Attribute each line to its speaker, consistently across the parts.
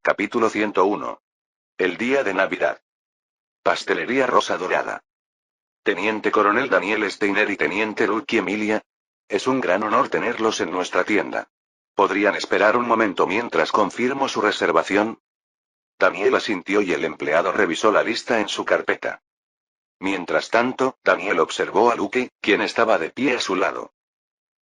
Speaker 1: Capítulo 101. El día de Navidad. Pastelería Rosa Dorada. Teniente Coronel Daniel Steiner y Teniente Lucky Emilia. Es un gran honor tenerlos en nuestra tienda. ¿Podrían esperar un momento mientras confirmo su reservación? Daniel asintió y el empleado revisó la lista en su carpeta. Mientras tanto, Daniel observó a Lucky, quien estaba de pie a su lado.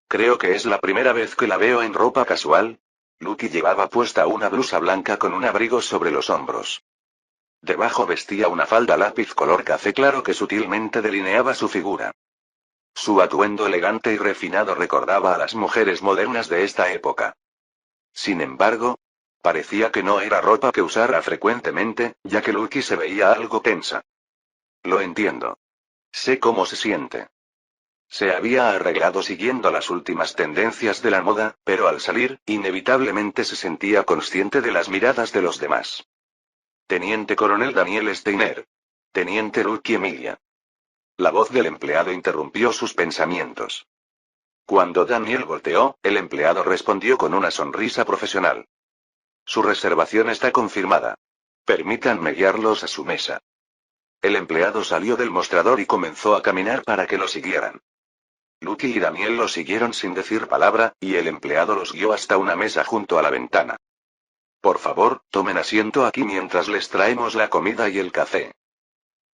Speaker 1: Creo que es la primera vez que la veo en ropa casual. Lucky llevaba puesta una blusa blanca con un abrigo sobre los hombros. Debajo vestía una falda lápiz color café claro que sutilmente delineaba su figura. Su atuendo elegante y refinado recordaba a las mujeres modernas de esta época. Sin embargo, parecía que no era ropa que usara frecuentemente, ya que Lucky se veía algo tensa. Lo entiendo. Sé cómo se siente. Se había arreglado siguiendo las últimas tendencias de la moda, pero al salir, inevitablemente se sentía consciente de las miradas de los demás. Teniente Coronel Daniel Steiner. Teniente Lucky Emilia. La voz del empleado interrumpió sus pensamientos. Cuando Daniel volteó, el empleado respondió con una sonrisa profesional. Su reservación está confirmada. Permítanme guiarlos a su mesa. El empleado salió del mostrador y comenzó a caminar para que lo siguieran. Lucky y Daniel lo siguieron sin decir palabra, y el empleado los guió hasta una mesa junto a la ventana. Por favor, tomen asiento aquí mientras les traemos la comida y el café.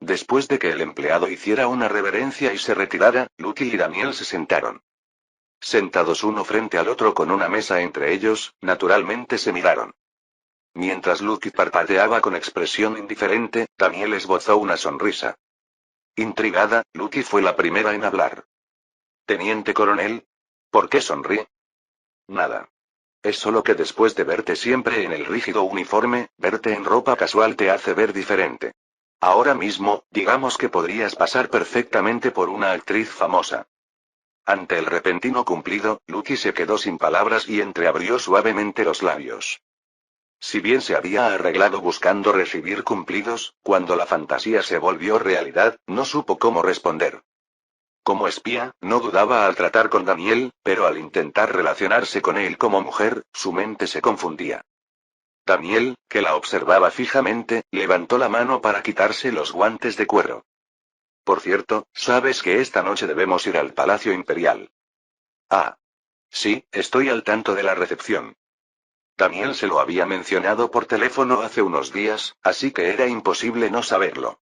Speaker 1: Después de que el empleado hiciera una reverencia y se retirara, Lucky y Daniel se sentaron. Sentados uno frente al otro con una mesa entre ellos, naturalmente se miraron. Mientras Lucky parpadeaba con expresión indiferente, Daniel esbozó una sonrisa. Intrigada, Lucky fue la primera en hablar. Teniente Coronel, ¿por qué sonríe? Nada. Es solo que después de verte siempre en el rígido uniforme, verte en ropa casual te hace ver diferente. Ahora mismo, digamos que podrías pasar perfectamente por una actriz famosa. Ante el repentino cumplido, Lucky se quedó sin palabras y entreabrió suavemente los labios. Si bien se había arreglado buscando recibir cumplidos, cuando la fantasía se volvió realidad, no supo cómo responder. Como espía, no dudaba al tratar con Daniel, pero al intentar relacionarse con él como mujer, su mente se confundía. Daniel, que la observaba fijamente, levantó la mano para quitarse los guantes de cuero. Por cierto, sabes que esta noche debemos ir al Palacio Imperial. Ah. Sí, estoy al tanto de la recepción. Daniel se lo había mencionado por teléfono hace unos días, así que era imposible no saberlo.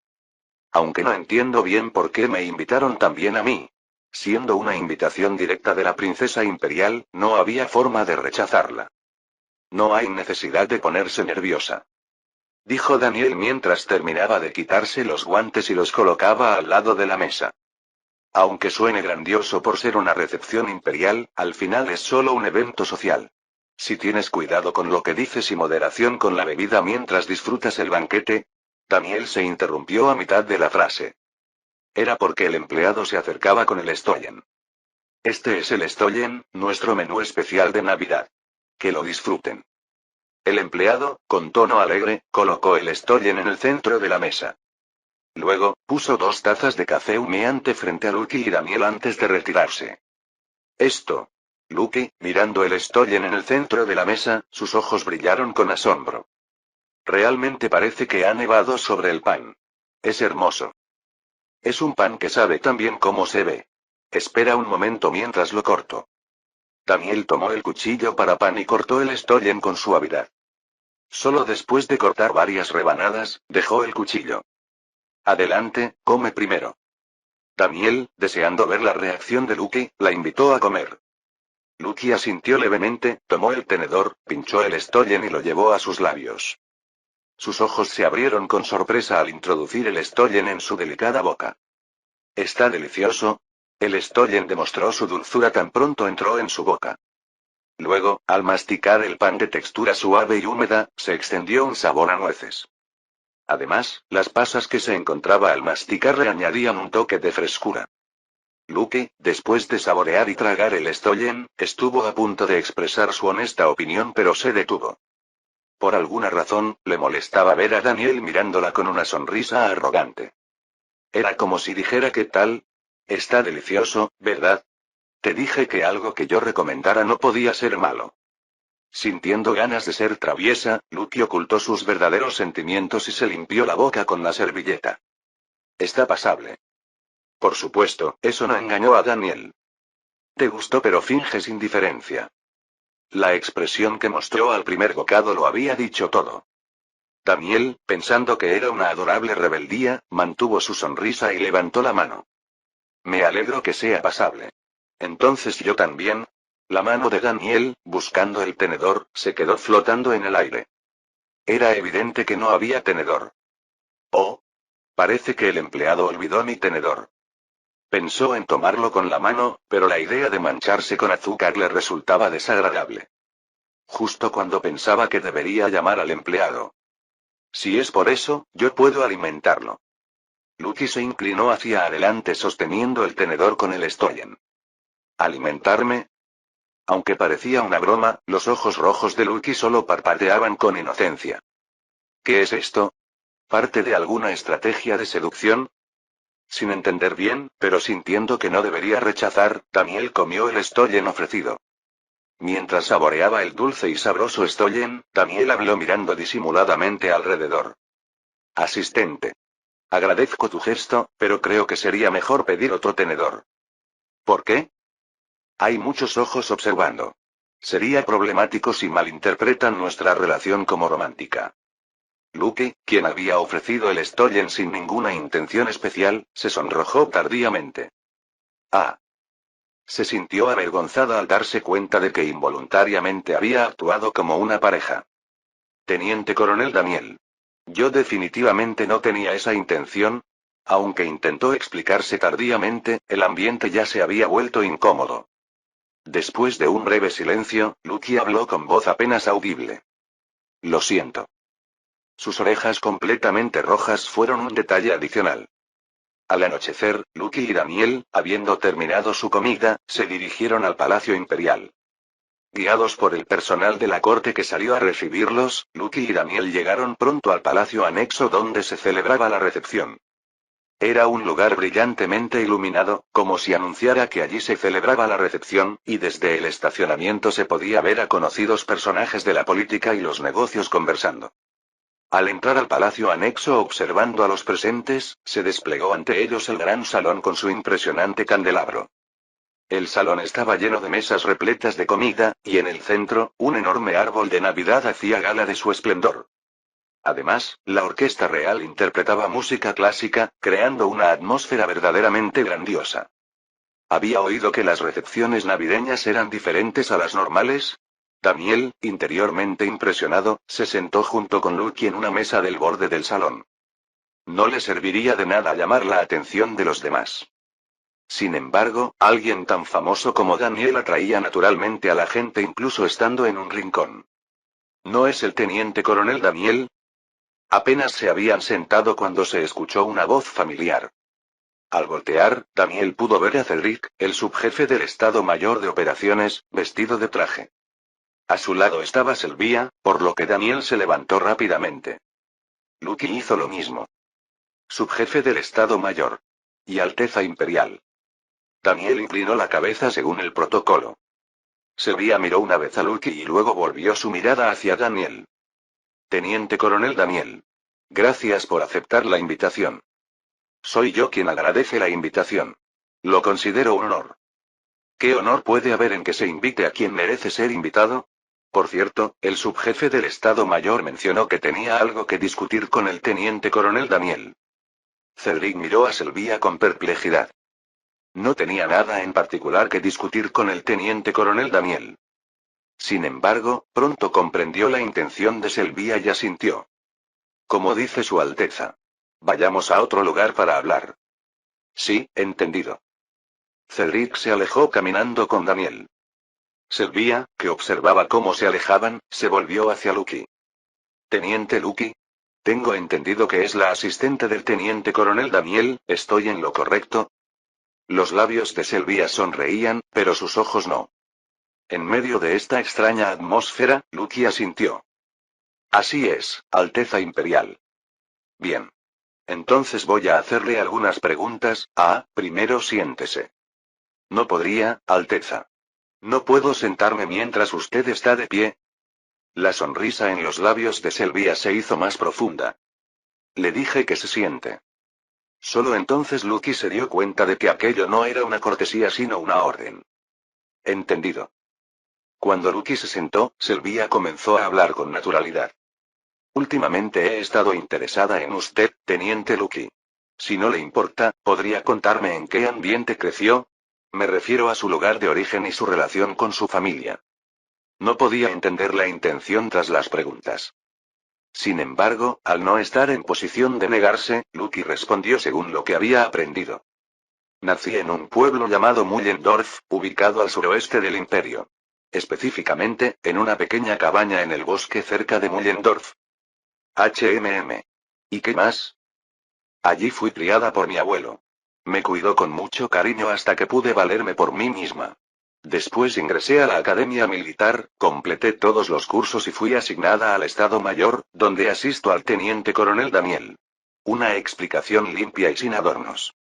Speaker 1: Aunque no entiendo bien por qué me invitaron también a mí. Siendo una invitación directa de la princesa imperial, no había forma de rechazarla. No hay necesidad de ponerse nerviosa. Dijo Daniel mientras terminaba de quitarse los guantes y los colocaba al lado de la mesa. Aunque suene grandioso por ser una recepción imperial, al final es solo un evento social. Si tienes cuidado con lo que dices y moderación con la bebida mientras disfrutas el banquete. Daniel se interrumpió a mitad de la frase. Era porque el empleado se acercaba con el Stollen. Este es el Stollen, nuestro menú especial de Navidad. Que lo disfruten. El empleado, con tono alegre, colocó el Stollen en el centro de la mesa. Luego, puso 2 tazas de café humeante frente a Lucky y Daniel antes de retirarse. Esto. Lucky, mirando el Stollen en el centro de la mesa, sus ojos brillaron con asombro. Realmente parece que ha nevado sobre el pan. Es hermoso. Es un pan que sabe tan bien como se ve. Espera un momento mientras lo corto. Daniel tomó el cuchillo para pan y cortó el Stollen con suavidad. Solo después de cortar varias rebanadas, dejó el cuchillo. Adelante, come primero. Daniel, deseando ver la reacción de Lucky, la invitó a comer. Lucky asintió levemente, tomó el tenedor, pinchó el Stollen y lo llevó a sus labios. Sus ojos se abrieron con sorpresa al introducir el Stollen en su delicada boca. ¿Está delicioso? El Stollen demostró su dulzura tan pronto entró en su boca. Luego, al masticar el pan de textura suave y húmeda, se extendió un sabor a nueces. Además, las pasas que se encontraba al masticar le añadían un toque de frescura. Lucky, después de saborear y tragar el Stollen, estuvo a punto de expresar su honesta opinión pero se detuvo. Por alguna razón, le molestaba ver a Daniel mirándola con una sonrisa arrogante. Era como si dijera ¿qué tal? Está delicioso, ¿verdad? Te dije que algo que yo recomendara no podía ser malo. Sintiendo ganas de ser traviesa, Lucky ocultó sus verdaderos sentimientos y se limpió la boca con la servilleta. Está pasable. Por supuesto, eso no engañó a Daniel. Te gustó pero finges indiferencia. La expresión que mostró al primer bocado lo había dicho todo. Daniel, pensando que era una adorable rebeldía, mantuvo su sonrisa y levantó la mano. Me alegro que sea pasable. Entonces yo también. La mano de Daniel, buscando el tenedor, se quedó flotando en el aire. Era evidente que no había tenedor. Oh. Parece que el empleado olvidó mi tenedor. Pensó en tomarlo con la mano, pero la idea de mancharse con azúcar le resultaba desagradable. Justo cuando pensaba que debería llamar al empleado. Si es por eso, yo puedo alimentarlo. Lucky se inclinó hacia adelante sosteniendo el tenedor con el Stollen. ¿Alimentarme? Aunque parecía una broma, los ojos rojos de Lucky solo parpadeaban con inocencia. ¿Qué es esto? ¿Parte de alguna estrategia de seducción? Sin entender bien, pero sintiendo que no debería rechazar, Daniel comió el Stollen ofrecido. Mientras saboreaba el dulce y sabroso Stollen, Daniel habló mirando disimuladamente alrededor. Asistente. Agradezco tu gesto, pero creo que sería mejor pedir otro tenedor. ¿Por qué? Hay muchos ojos observando. Sería problemático si malinterpretan nuestra relación como romántica. Lucky, quien había ofrecido el Stollen sin ninguna intención especial, se sonrojó tardíamente. Ah. Se sintió avergonzada al darse cuenta de que involuntariamente había actuado como una pareja. Teniente Coronel Daniel. Yo definitivamente no tenía esa intención. Aunque intentó explicarse tardíamente, el ambiente ya se había vuelto incómodo. Después de un breve silencio, Lucky habló con voz apenas audible. Lo siento. Sus orejas completamente rojas fueron un detalle adicional. Al anochecer, Lucky y Daniel, habiendo terminado su comida, se dirigieron al Palacio Imperial. Guiados por el personal de la corte que salió a recibirlos, Lucky y Daniel llegaron pronto al palacio anexo donde se celebraba la recepción. Era un lugar brillantemente iluminado, como si anunciara que allí se celebraba la recepción, y desde el estacionamiento se podía ver a conocidos personajes de la política y los negocios conversando. Al entrar al palacio anexo observando a los presentes, se desplegó ante ellos el gran salón con su impresionante candelabro. El salón estaba lleno de mesas repletas de comida, y en el centro, un enorme árbol de Navidad hacía gala de su esplendor. Además, la orquesta real interpretaba música clásica, creando una atmósfera verdaderamente grandiosa. ¿Había oído que las recepciones navideñas eran diferentes a las normales? Daniel, interiormente impresionado, se sentó junto con Lucky en una mesa del borde del salón. No le serviría de nada llamar la atención de los demás. Sin embargo, alguien tan famoso como Daniel atraía naturalmente a la gente incluso estando en un rincón. ¿No es el teniente coronel Daniel? Apenas se habían sentado cuando se escuchó una voz familiar. Al voltear, Daniel pudo ver a Cedric, el subjefe del Estado Mayor de Operaciones, vestido de traje. A su lado estaba Sylvia, por lo que Daniel se levantó rápidamente. Lucky hizo lo mismo. Subjefe del Estado Mayor. Y Alteza Imperial. Daniel inclinó la cabeza según el protocolo. Sylvia miró una vez a Lucky y luego volvió su mirada hacia Daniel. Teniente Coronel Daniel. Gracias por aceptar la invitación. Soy yo quien agradece la invitación. Lo considero un honor. ¿Qué honor puede haber en que se invite a quien merece ser invitado? Por cierto, el subjefe del Estado Mayor mencionó que tenía algo que discutir con el teniente coronel Daniel. Cedric miró a Sylvia con perplejidad. No tenía nada en particular que discutir con el teniente coronel Daniel. Sin embargo, pronto comprendió la intención de Sylvia y asintió. Como dice Su Alteza. Vayamos a otro lugar para hablar. Sí, entendido. Cedric se alejó caminando con Daniel. Sylvia, que observaba cómo se alejaban, se volvió hacia Lucky. Teniente Lucky. Tengo entendido que es la asistente del teniente coronel Daniel, ¿estoy en lo correcto? Los labios de Sylvia sonreían, pero sus ojos no. En medio de esta extraña atmósfera, Lucky asintió. Así es, Alteza Imperial. Bien. Entonces voy a hacerle algunas preguntas. Primero siéntese. No podría, Alteza. No puedo sentarme mientras usted está de pie. La sonrisa en los labios de Sylvia se hizo más profunda. Le dije que se siente. Solo entonces Lucky se dio cuenta de que aquello no era una cortesía sino una orden. Entendido. Cuando Lucky se sentó, Sylvia comenzó a hablar con naturalidad. Últimamente he estado interesada en usted, teniente Lucky. Si no le importa, ¿podría contarme en qué ambiente creció? Me refiero a su lugar de origen y su relación con su familia. No podía entender la intención tras las preguntas. Sin embargo, al no estar en posición de negarse, Lucky respondió según lo que había aprendido. Nací en un pueblo llamado Mullendorf, ubicado al suroeste del imperio. Específicamente, en una pequeña cabaña en el bosque cerca de Mullendorf. ¿Y qué más? Allí fui criada por mi abuelo. Me cuidó con mucho cariño hasta que pude valerme por mí misma. Después ingresé a la academia militar, completé todos los cursos y fui asignada al Estado Mayor, donde asisto al teniente coronel Daniel. Una explicación limpia y sin adornos.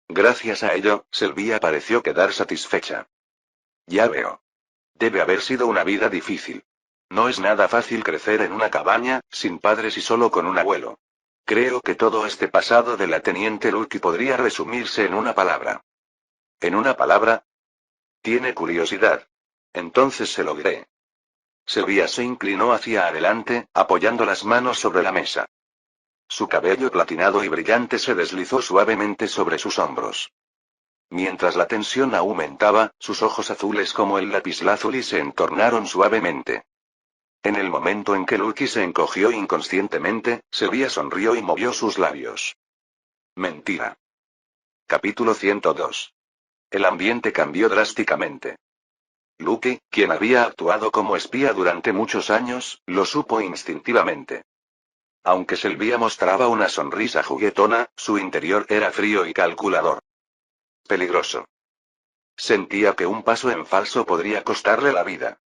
Speaker 1: Gracias a ello, Sylvia pareció quedar satisfecha. Ya veo. Debe haber sido una vida difícil. No es nada fácil crecer en una cabaña, sin padres y solo con un abuelo. Creo que todo este pasado de la teniente Lucky podría resumirse en una palabra. ¿En una palabra? Tiene curiosidad. Entonces se lo diré. Sylvia se inclinó hacia adelante, apoyando las manos sobre la mesa. Su cabello platinado y brillante se deslizó suavemente sobre sus hombros. Mientras la tensión aumentaba, sus ojos azules como el lapislázuli se entornaron suavemente. En el momento en que Lucky se encogió inconscientemente, Sylvia sonrió y movió sus labios. Mentira. Capítulo 102. El ambiente cambió drásticamente. Lucky, quien había actuado como espía durante muchos años, lo supo instintivamente. Aunque Sylvia mostraba una sonrisa juguetona, su interior era frío y calculador. Peligroso. Sentía que un paso en falso podría costarle la vida.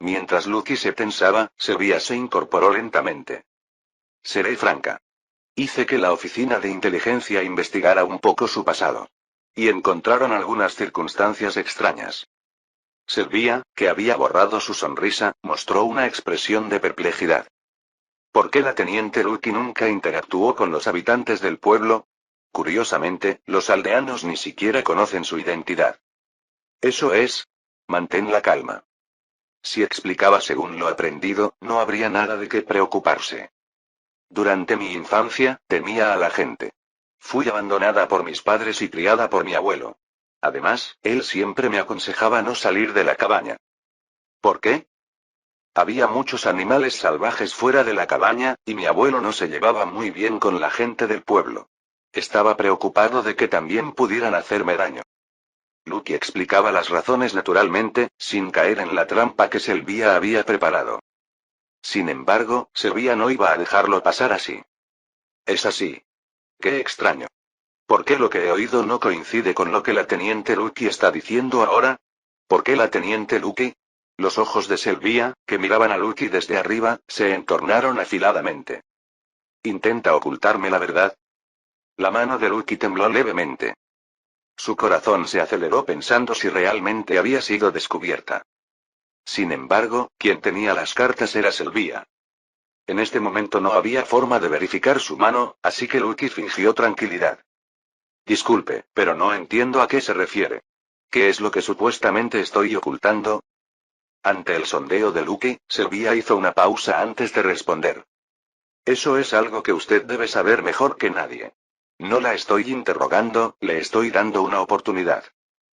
Speaker 1: Mientras Lucky se tensaba, Sylvia se incorporó lentamente. Seré franca. Hice que la oficina de inteligencia investigara un poco su pasado. Y encontraron algunas circunstancias extrañas. Sylvia, que había borrado su sonrisa, mostró una expresión de perplejidad. ¿Por qué la teniente Lucky nunca interactuó con los habitantes del pueblo? Curiosamente, los aldeanos ni siquiera conocen su identidad. Eso es. Mantén la calma. Si explicaba según lo aprendido, no habría nada de qué preocuparse. Durante mi infancia, temía a la gente. Fui abandonada por mis padres y criada por mi abuelo. Además, él siempre me aconsejaba no salir de la cabaña. ¿Por qué? Había muchos animales salvajes fuera de la cabaña, y mi abuelo no se llevaba muy bien con la gente del pueblo. Estaba preocupado de que también pudieran hacerme daño. Lucky explicaba las razones naturalmente, sin caer en la trampa que Sylvia había preparado. Sin embargo, Sylvia no iba a dejarlo pasar así. Es así. Qué extraño. ¿Por qué lo que he oído no coincide con lo que la teniente Lucky está diciendo ahora? ¿Por qué la teniente Lucky? Los ojos de Sylvia, que miraban a Lucky desde arriba, se entornaron afiladamente. ¿Intenta ocultarme la verdad? La mano de Lucky tembló levemente. Su corazón se aceleró pensando si realmente había sido descubierta. Sin embargo, quien tenía las cartas era Sylvia. En este momento no había forma de verificar su mano, así que Lucky fingió tranquilidad. Disculpe, pero no entiendo a qué se refiere. ¿Qué es lo que supuestamente estoy ocultando? Ante el sondeo de Lucky, Sylvia hizo una pausa antes de responder. Eso es algo que usted debe saber mejor que nadie. No la estoy interrogando, le estoy dando una oportunidad.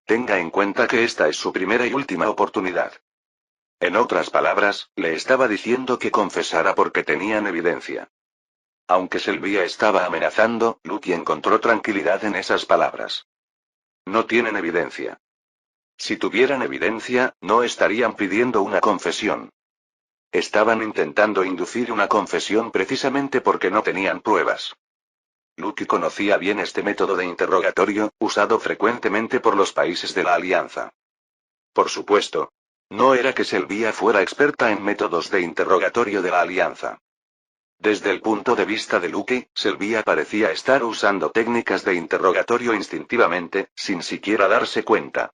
Speaker 1: Tenga en cuenta que esta es su primera y última oportunidad. En otras palabras, le estaba diciendo que confesara porque tenían evidencia. Aunque Sylvia estaba amenazando, Lucky encontró tranquilidad en esas palabras. No tienen evidencia. Si tuvieran evidencia, no estarían pidiendo una confesión. Estaban intentando inducir una confesión precisamente porque no tenían pruebas. Lucky conocía bien este método de interrogatorio, usado frecuentemente por los países de la Alianza. Por supuesto. No era que Sylvia fuera experta en métodos de interrogatorio de la Alianza. Desde el punto de vista de Lucky, Sylvia parecía estar usando técnicas de interrogatorio instintivamente, sin siquiera darse cuenta.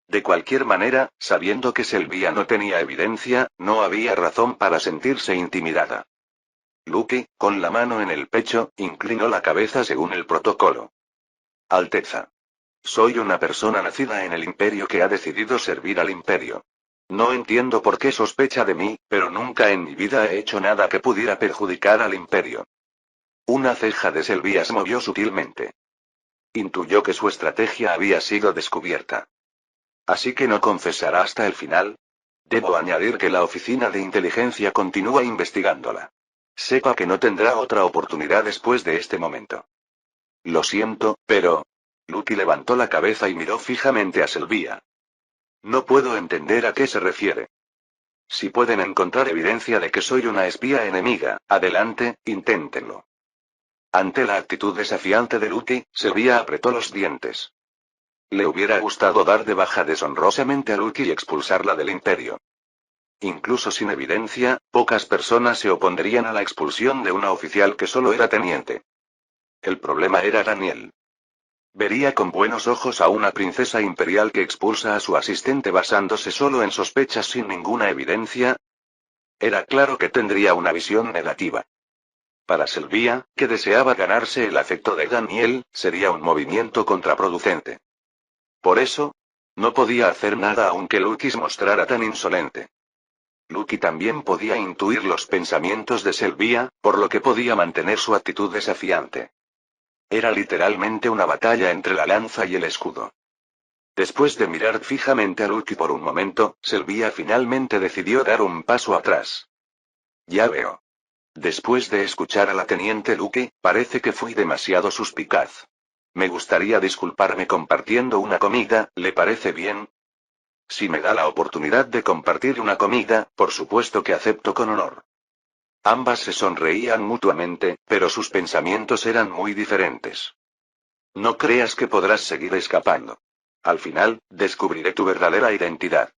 Speaker 1: De cualquier manera, sabiendo que Sylvia no tenía evidencia, no había razón para sentirse intimidada. Lucky, con la mano en el pecho, inclinó la cabeza según el protocolo. Alteza. Soy una persona nacida en el Imperio que ha decidido servir al Imperio. No entiendo por qué sospecha de mí, pero nunca en mi vida he hecho nada que pudiera perjudicar al Imperio. Una ceja de Sylvia se movió sutilmente. Intuyó que su estrategia había sido descubierta. ¿Así que no confesará hasta el final? Debo añadir que la oficina de inteligencia continúa investigándola. Sepa que no tendrá otra oportunidad después de este momento. Lo siento, pero... Lucky levantó la cabeza y miró fijamente a Sylvia. No puedo entender a qué se refiere. Si pueden encontrar evidencia de que soy una espía enemiga, adelante, inténtenlo. Ante la actitud desafiante de Lucky, Sylvia apretó los dientes. Le hubiera gustado dar de baja deshonrosamente a Lucky y expulsarla del Imperio. Incluso sin evidencia, pocas personas se opondrían a la expulsión de una oficial que solo era teniente. El problema era Daniel. Vería con buenos ojos a una princesa imperial que expulsa a su asistente basándose solo en sospechas sin ninguna evidencia. Era claro que tendría una visión negativa. Para Sylvia, que deseaba ganarse el afecto de Daniel, sería un movimiento contraproducente. Por eso, no podía hacer nada aunque Lucky se mostrara tan insolente. Lucky también podía intuir los pensamientos de Sylvia, por lo que podía mantener su actitud desafiante. Era literalmente una batalla entre la lanza y el escudo. Después de mirar fijamente a Lucky por un momento, Sylvia finalmente decidió dar un paso atrás. Ya veo. Después de escuchar a la teniente Lucky, parece que fui demasiado suspicaz. Me gustaría disculparme compartiendo una comida, ¿le parece bien? Si me da la oportunidad de compartir una comida, por supuesto que acepto con honor. Ambas se sonreían mutuamente, pero sus pensamientos eran muy diferentes. No creas que podrás seguir escapando. Al final, descubriré tu verdadera identidad.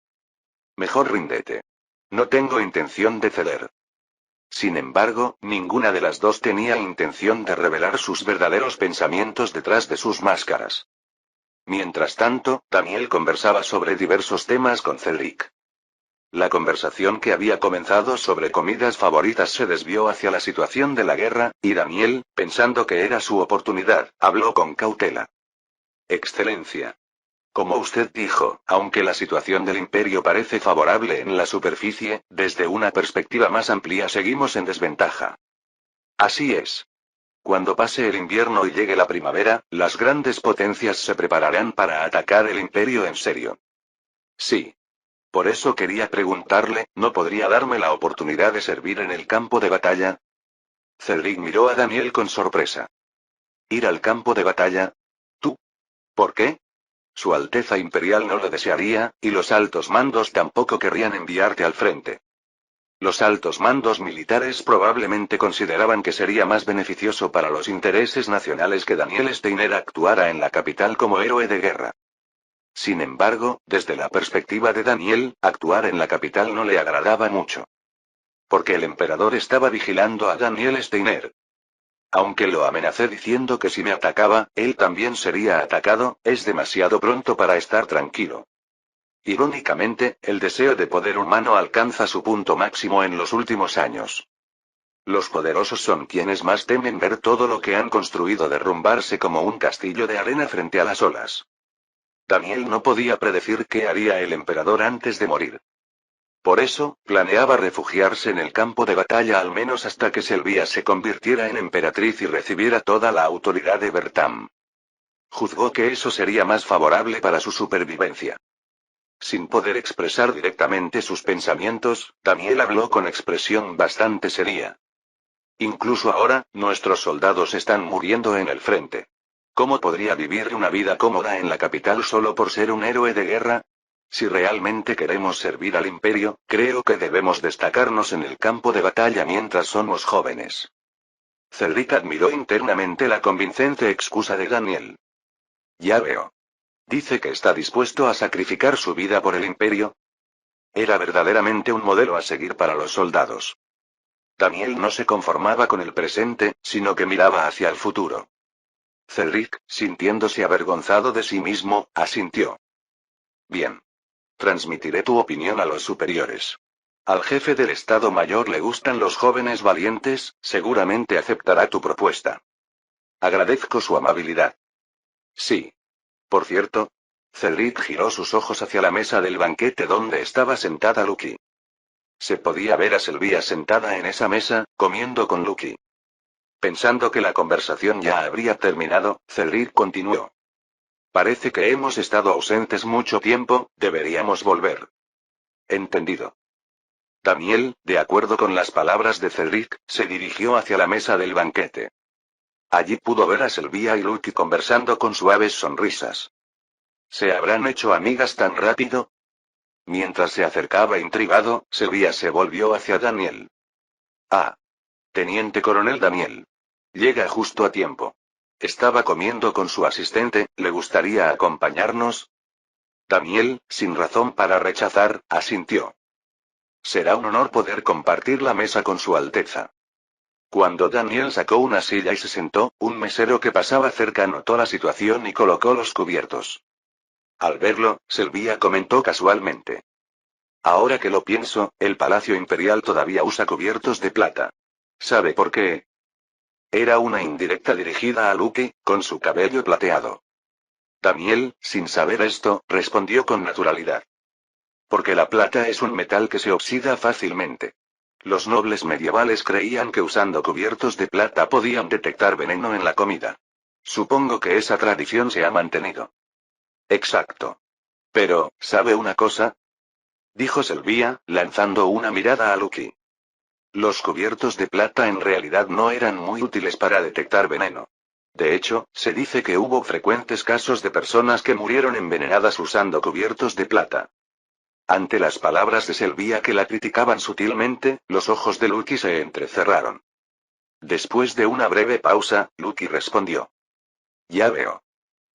Speaker 1: Mejor ríndete. No tengo intención de ceder. Sin embargo, ninguna de las dos tenía intención de revelar sus verdaderos pensamientos detrás de sus máscaras. Mientras tanto, Daniel conversaba sobre diversos temas con Cedric. La conversación que había comenzado sobre comidas favoritas se desvió hacia la situación de la guerra, y Daniel, pensando que era su oportunidad, habló con cautela. Excelencia. Como usted dijo, aunque la situación del imperio parece favorable en la superficie, desde una perspectiva más amplia seguimos en desventaja. Así es. Cuando pase el invierno y llegue la primavera, las grandes potencias se prepararán para atacar el imperio en serio. Sí. Por eso quería preguntarle, ¿no podría darme la oportunidad de servir en el campo de batalla? Cedric miró a Daniel con sorpresa. ¿Ir al campo de batalla? ¿Tú? ¿Por qué? Su Alteza Imperial no lo desearía, y los altos mandos tampoco querrían enviarte al frente. Los altos mandos militares probablemente consideraban que sería más beneficioso para los intereses nacionales que Daniel Steiner actuara en la capital como héroe de guerra. Sin embargo, desde la perspectiva de Daniel, actuar en la capital no le agradaba mucho. Porque el emperador estaba vigilando a Daniel Steiner. Aunque lo amenacé diciendo que si me atacaba, él también sería atacado, es demasiado pronto para estar tranquilo. Irónicamente, el deseo de poder humano alcanza su punto máximo en los últimos años. Los poderosos son quienes más temen ver todo lo que han construido derrumbarse como un castillo de arena frente a las olas. Daniel no podía predecir qué haría el emperador antes de morir. Por eso, planeaba refugiarse en el campo de batalla al menos hasta que Sylvia se convirtiera en emperatriz y recibiera toda la autoridad de Bertam. Juzgó que eso sería más favorable para su supervivencia. Sin poder expresar directamente sus pensamientos, Daniel habló con expresión bastante seria. Incluso ahora, nuestros soldados están muriendo en el frente. ¿Cómo podría vivir una vida cómoda en la capital solo por ser un héroe de guerra? Si realmente queremos servir al imperio, creo que debemos destacarnos en el campo de batalla mientras somos jóvenes. Cedric admiró internamente la convincente excusa de Daniel. Ya veo. Dice que está dispuesto a sacrificar su vida por el imperio. Era verdaderamente un modelo a seguir para los soldados. Daniel no se conformaba con el presente, sino que miraba hacia el futuro. Cedric, sintiéndose avergonzado de sí mismo, asintió. Bien. Transmitiré tu opinión a los superiores. Al jefe del Estado Mayor le gustan los jóvenes valientes, seguramente aceptará tu propuesta. Agradezco su amabilidad. Sí. Por cierto, Cedric giró sus ojos hacia la mesa del banquete donde estaba sentada Lucky. Se podía ver a Sylvia sentada en esa mesa, comiendo con Lucky. Pensando que la conversación ya habría terminado, Cedric continuó. Parece que hemos estado ausentes mucho tiempo, deberíamos volver. Entendido. Daniel, de acuerdo con las palabras de Cedric, se dirigió hacia la mesa del banquete. Allí pudo ver a Sylvia y Lucky conversando con suaves sonrisas. ¿Se habrán hecho amigas tan rápido? Mientras se acercaba intrigado, Sylvia se volvió hacia Daniel. Ah. Teniente Coronel Daniel. Llega justo a tiempo. Estaba comiendo con su asistente, ¿le gustaría acompañarnos? Daniel, sin razón para rechazar, asintió. Será un honor poder compartir la mesa con su Alteza. Cuando Daniel sacó una silla y se sentó, un mesero que pasaba cerca notó la situación y colocó los cubiertos. Al verlo, Sylvia comentó casualmente. Ahora que lo pienso, el Palacio Imperial todavía usa cubiertos de plata. ¿Sabe por qué? Era una indirecta dirigida a Lucky, con su cabello plateado. Daniel, sin saber esto, respondió con naturalidad. Porque la plata es un metal que se oxida fácilmente. Los nobles medievales creían que usando cubiertos de plata podían detectar veneno en la comida. Supongo que esa tradición se ha mantenido. Exacto. Pero, ¿sabe una cosa? Dijo Sylvia, lanzando una mirada a Lucky. Los cubiertos de plata en realidad no eran muy útiles para detectar veneno. De hecho, se dice que hubo frecuentes casos de personas que murieron envenenadas usando cubiertos de plata. Ante las palabras de Sylvia que la criticaban sutilmente, los ojos de Lucky se entrecerraron. Después de una breve pausa, Lucky respondió. Ya veo.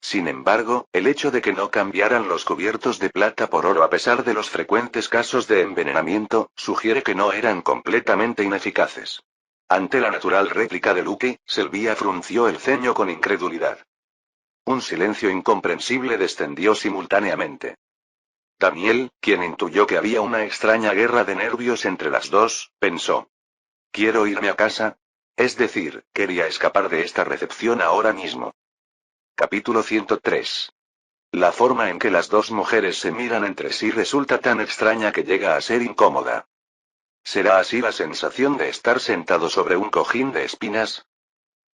Speaker 1: Sin embargo, el hecho de que no cambiaran los cubiertos de plata por oro a pesar de los frecuentes casos de envenenamiento, sugiere que no eran completamente ineficaces. Ante la natural réplica de Lucky, Sylvia frunció el ceño con incredulidad. Un silencio incomprensible descendió simultáneamente. Daniel, quien intuyó que había una extraña guerra de nervios entre las dos, pensó. Quiero irme a casa. Es decir, quería escapar de esta recepción ahora mismo. Capítulo 103. La forma en que las dos mujeres se miran entre sí resulta tan extraña que llega a ser incómoda. ¿Será así la sensación de estar sentado sobre un cojín de espinas?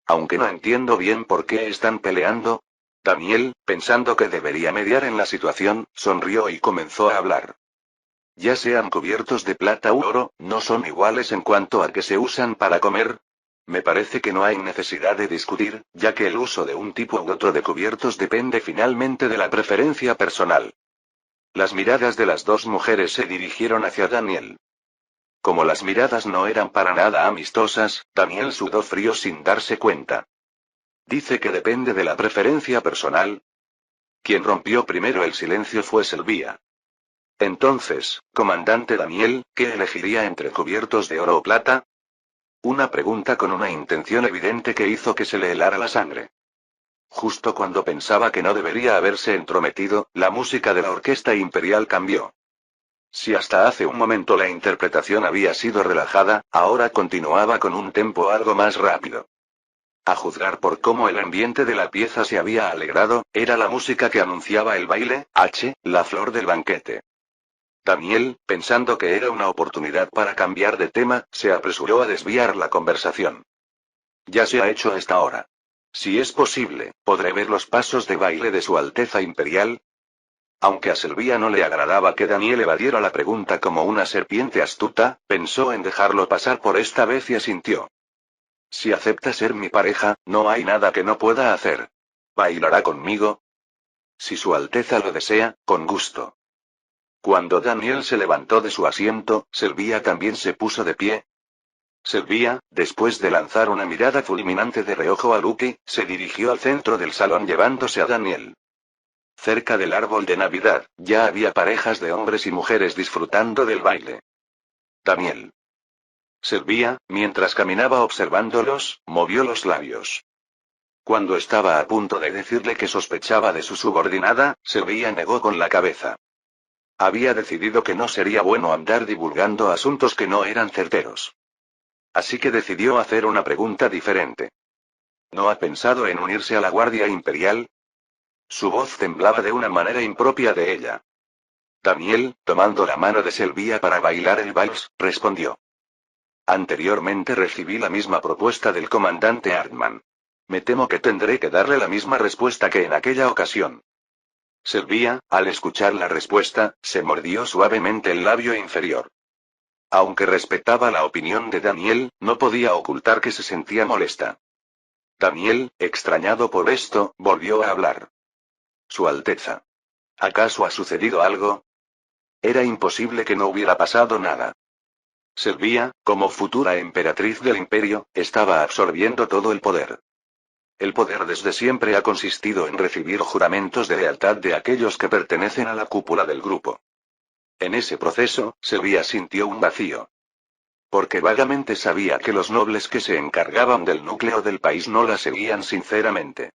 Speaker 1: Aunque no entiendo bien por qué están peleando. Daniel, pensando que debería mediar en la situación, sonrió y comenzó a hablar. Ya sean cubiertos de plata u oro, ¿no son iguales en cuanto a que se usan para comer? Me parece que no hay necesidad de discutir, ya que el uso de un tipo u otro de cubiertos depende finalmente de la preferencia personal. Las miradas de las dos mujeres se dirigieron hacia Daniel. Como las miradas no eran para nada amistosas, Daniel sudó frío sin darse cuenta. Dice que depende de la preferencia personal. Quien rompió primero el silencio fue Sylvia. Entonces, comandante Daniel, ¿qué elegiría entre cubiertos de oro o plata? Una pregunta con una intención evidente que hizo que se le helara la sangre. Justo cuando pensaba que no debería haberse entrometido, la música de la orquesta imperial cambió. Si hasta hace un momento la interpretación había sido relajada, ahora continuaba con un tempo algo más rápido. A juzgar por cómo el ambiente de la pieza se había alegrado, era la música que anunciaba el baile, la flor del banquete. Daniel, pensando que era una oportunidad para cambiar de tema, se apresuró a desviar la conversación. Ya se ha hecho a esta hora. Si es posible, ¿podré ver los pasos de baile de Su Alteza Imperial? Aunque a Sylvia no le agradaba que Daniel evadiera la pregunta como una serpiente astuta, pensó en dejarlo pasar por esta vez y asintió. Si acepta ser mi pareja, no hay nada que no pueda hacer. ¿Bailará conmigo? Si Su Alteza lo desea, con gusto. Cuando Daniel se levantó de su asiento, Sylvia también se puso de pie. Sylvia, después de lanzar una mirada fulminante de reojo a Lucky, se dirigió al centro del salón llevándose a Daniel. Cerca del árbol de Navidad, ya había parejas de hombres y mujeres disfrutando del baile. Daniel. Sylvia, mientras caminaba observándolos, movió los labios. Cuando estaba a punto de decirle que sospechaba de su subordinada, Sylvia negó con la cabeza. Había decidido que no sería bueno andar divulgando asuntos que no eran certeros. Así que decidió hacer una pregunta diferente. ¿No ha pensado en unirse a la Guardia Imperial? Su voz temblaba de una manera impropia de ella. Daniel, tomando la mano de Sylvia para bailar el vals, respondió. Anteriormente recibí la misma propuesta del comandante Hartman. Me temo que tendré que darle la misma respuesta que en aquella ocasión. Sylvia, al escuchar la respuesta, se mordió suavemente el labio inferior. Aunque respetaba la opinión de Daniel, no podía ocultar que se sentía molesta. Daniel, extrañado por esto, volvió a hablar. Su Alteza. ¿Acaso ha sucedido algo? Era imposible que no hubiera pasado nada. Sylvia, como futura emperatriz del imperio, estaba absorbiendo todo el poder. El poder desde siempre ha consistido en recibir juramentos de lealtad de aquellos que pertenecen a la cúpula del grupo. En ese proceso, Sylvia sintió un vacío. Porque vagamente sabía que los nobles que se encargaban del núcleo del país no la seguían sinceramente.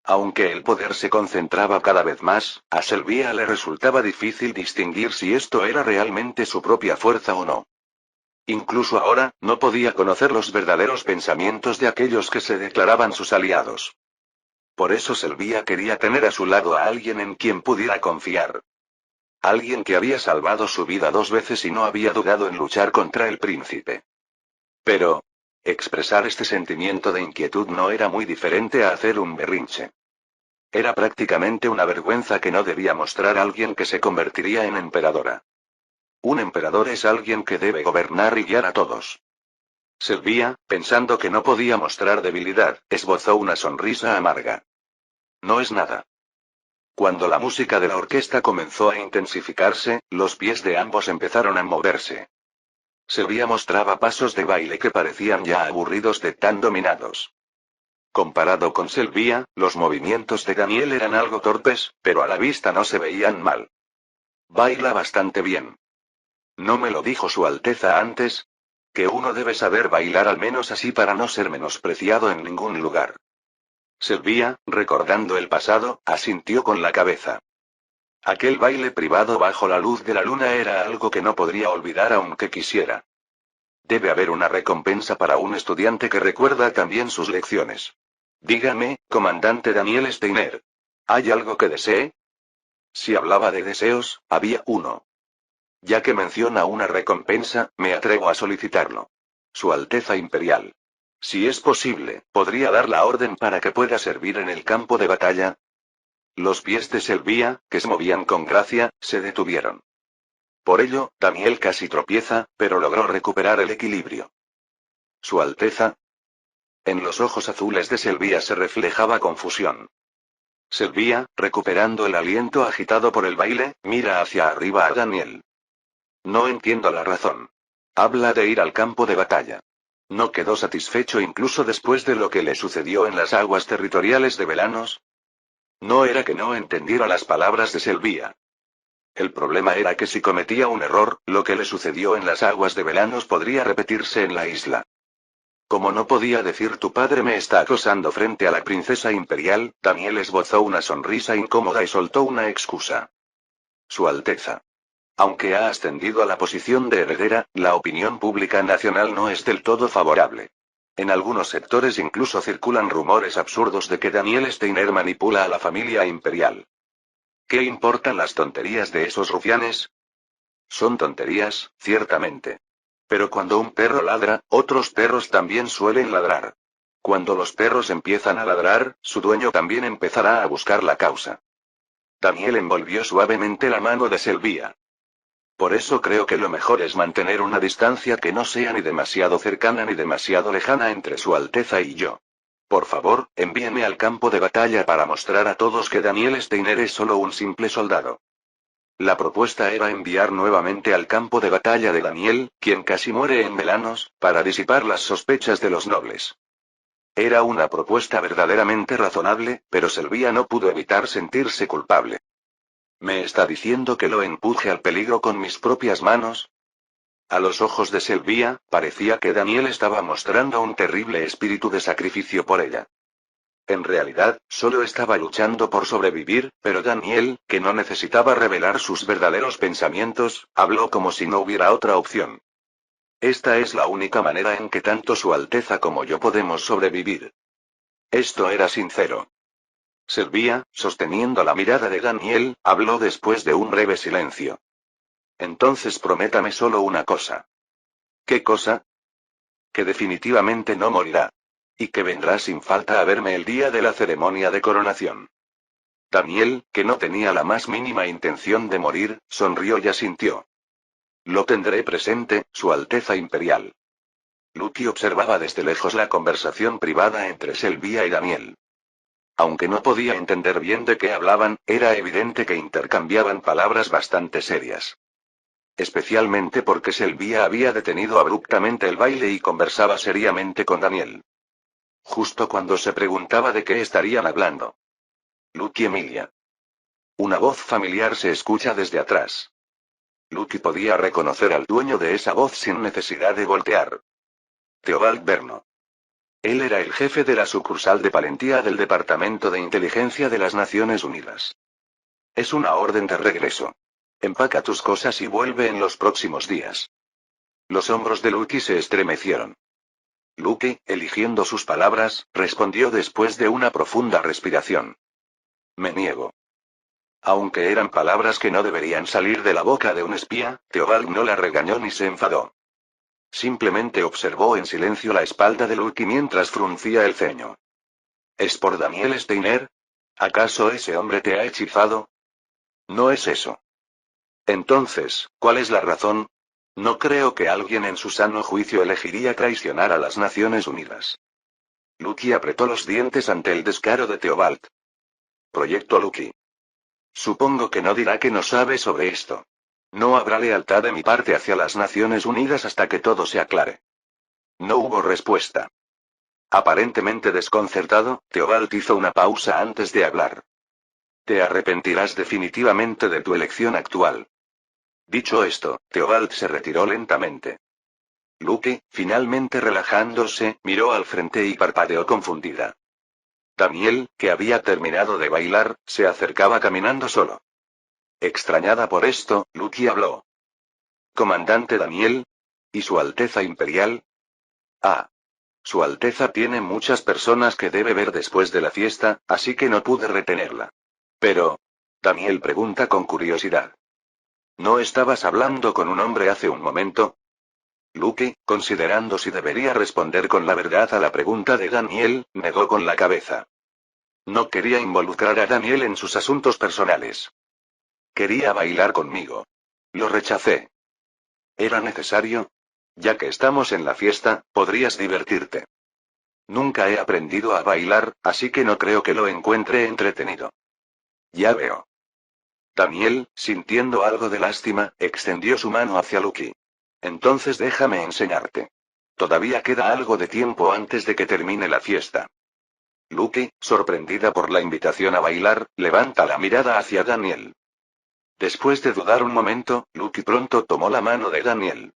Speaker 1: Aunque el poder se concentraba cada vez más, a Sylvia le resultaba difícil distinguir si esto era realmente su propia fuerza o no. Incluso ahora, no podía conocer los verdaderos pensamientos de aquellos que se declaraban sus aliados. Por eso Sylvia quería tener a su lado a alguien en quien pudiera confiar. Alguien que había salvado su vida 2 veces y no había dudado en luchar contra el príncipe. Pero, expresar este sentimiento de inquietud no era muy diferente a hacer un berrinche. Era prácticamente una vergüenza que no debía mostrar alguien que se convertiría en emperadora. Un emperador es alguien que debe gobernar y guiar a todos. Sylvia, pensando que no podía mostrar debilidad, esbozó una sonrisa amarga. No es nada. Cuando la música de la orquesta comenzó a intensificarse, los pies de ambos empezaron a moverse. Sylvia mostraba pasos de baile que parecían ya aburridos de tan dominados. Comparado con Sylvia, los movimientos de Daniel eran algo torpes, pero a la vista no se veían mal. Baila bastante bien. ¿No me lo dijo Su Alteza antes? Que uno debe saber bailar al menos así para no ser menospreciado en ningún lugar. Sylvia, recordando el pasado, asintió con la cabeza. Aquel baile privado bajo la luz de la luna era algo que no podría olvidar aunque quisiera. Debe haber una recompensa para un estudiante que recuerda también sus lecciones. Dígame, comandante Daniel Steiner. ¿Hay algo que desee? Si hablaba de deseos, había uno. Ya que menciona una recompensa, me atrevo a solicitarlo. Su Alteza Imperial. Si es posible, ¿podría dar la orden para que pueda servir en el campo de batalla? Los pies de Sylvia, que se movían con gracia, se detuvieron. Por ello, Daniel casi tropieza, pero logró recuperar el equilibrio. Su Alteza. En los ojos azules de Sylvia se reflejaba confusión. Sylvia, recuperando el aliento agitado por el baile, mira hacia arriba a Daniel. No entiendo la razón. Habla de ir al campo de batalla. ¿No quedó satisfecho incluso después de lo que le sucedió en las aguas territoriales de Velanos? No era que no entendiera las palabras de Sylvia. El problema era que si cometía un error, lo que le sucedió en las aguas de Velanos podría repetirse en la isla. Como no podía decir tu padre me está acosando frente a la princesa imperial, Daniel esbozó una sonrisa incómoda y soltó una excusa. Su Alteza. Aunque ha ascendido a la posición de heredera, la opinión pública nacional no es del todo favorable. En algunos sectores incluso circulan rumores absurdos de que Daniel Steiner manipula a la familia imperial. ¿Qué importan las tonterías de esos rufianes? Son tonterías, ciertamente. Pero cuando un perro ladra, otros perros también suelen ladrar. Cuando los perros empiezan a ladrar, su dueño también empezará a buscar la causa. Daniel envolvió suavemente la mano de Sylvia. Por eso creo que lo mejor es mantener una distancia que no sea ni demasiado cercana ni demasiado lejana entre Su Alteza y yo. Por favor, envíenme al campo de batalla para mostrar a todos que Daniel Steiner es solo un simple soldado. La propuesta era enviar nuevamente al campo de batalla de Daniel, quien casi muere en Velanos, para disipar las sospechas de los nobles. Era una propuesta verdaderamente razonable, pero Sylvia no pudo evitar sentirse culpable. ¿Me está diciendo que lo empuje al peligro con mis propias manos? A los ojos de Sylvia, parecía que Daniel estaba mostrando un terrible espíritu de sacrificio por ella. En realidad, solo estaba luchando por sobrevivir, pero Daniel, que no necesitaba revelar sus verdaderos pensamientos, habló como si no hubiera otra opción. Esta es la única manera en que tanto Su Alteza como yo podemos sobrevivir. Esto era sincero. Servía, sosteniendo la mirada de Daniel, habló después de un breve silencio. Entonces prométame solo una cosa. ¿Qué cosa? Que definitivamente no morirá. Y que vendrá sin falta a verme el día de la ceremonia de coronación. Daniel, que no tenía la más mínima intención de morir, sonrió y asintió. Lo tendré presente, Su Alteza Imperial. Lucky observaba desde lejos la conversación privada entre Sylvia y Daniel. Aunque no podía entender bien de qué hablaban, era evidente que intercambiaban palabras bastante serias. Especialmente porque Sylvia había detenido abruptamente el baile y conversaba seriamente con Daniel. Justo cuando se preguntaba de qué estarían hablando. Lucky Emilia. Una voz familiar se escucha desde atrás. Lucky podía reconocer al dueño de esa voz sin necesidad de voltear. Theobald Verno. Él era el jefe de la sucursal de Palentía del Departamento de Inteligencia de las Naciones Unidas. Es una orden de regreso. Empaca tus cosas y vuelve en los próximos días. Los hombros de Lucky se estremecieron. Lucky, eligiendo sus palabras, respondió después de una profunda respiración. Me niego. Aunque eran palabras que no deberían salir de la boca de un espía, Theobald no la regañó ni se enfadó. Simplemente observó en silencio la espalda de Lucky mientras fruncía el ceño. ¿Es por Daniel Steiner? ¿Acaso ese hombre te ha hechizado? No es eso. Entonces, ¿cuál es la razón? No creo que alguien en su sano juicio elegiría traicionar a las Naciones Unidas. Lucky apretó los dientes ante el descaro de Theobald. Proyecto Lucky. Supongo que no dirá que no sabe sobre esto. No habrá lealtad de mi parte hacia las Naciones Unidas hasta que todo se aclare. No hubo respuesta. Aparentemente desconcertado, Theobald hizo una pausa antes de hablar. Te arrepentirás definitivamente de tu elección actual. Dicho esto, Theobald se retiró lentamente. Lucky, finalmente relajándose, miró al frente y parpadeó confundida. Daniel, que había terminado de bailar, se acercaba caminando solo. Extrañada por esto, Lucky habló. Comandante Daniel. ¿Y Su Alteza Imperial? Ah. Su Alteza tiene muchas personas que debe ver después de la fiesta, así que no pude retenerla. Pero... Daniel pregunta con curiosidad. ¿No estabas hablando con un hombre hace un momento? Lucky, considerando si debería responder con la verdad a la pregunta de Daniel, negó con la cabeza. No quería involucrar a Daniel en sus asuntos personales. Quería bailar conmigo. Lo rechacé. ¿Era necesario? Ya que estamos en la fiesta, podrías divertirte. Nunca he aprendido a bailar, así que no creo que lo encuentre entretenido. Ya veo. Daniel, sintiendo algo de lástima, extendió su mano hacia Lucky. Entonces déjame enseñarte. Todavía queda algo de tiempo antes de que termine la fiesta. Lucky, sorprendida por la invitación a bailar, levanta la mirada hacia Daniel. Después de dudar un momento, Lucky pronto tomó la mano de Daniel.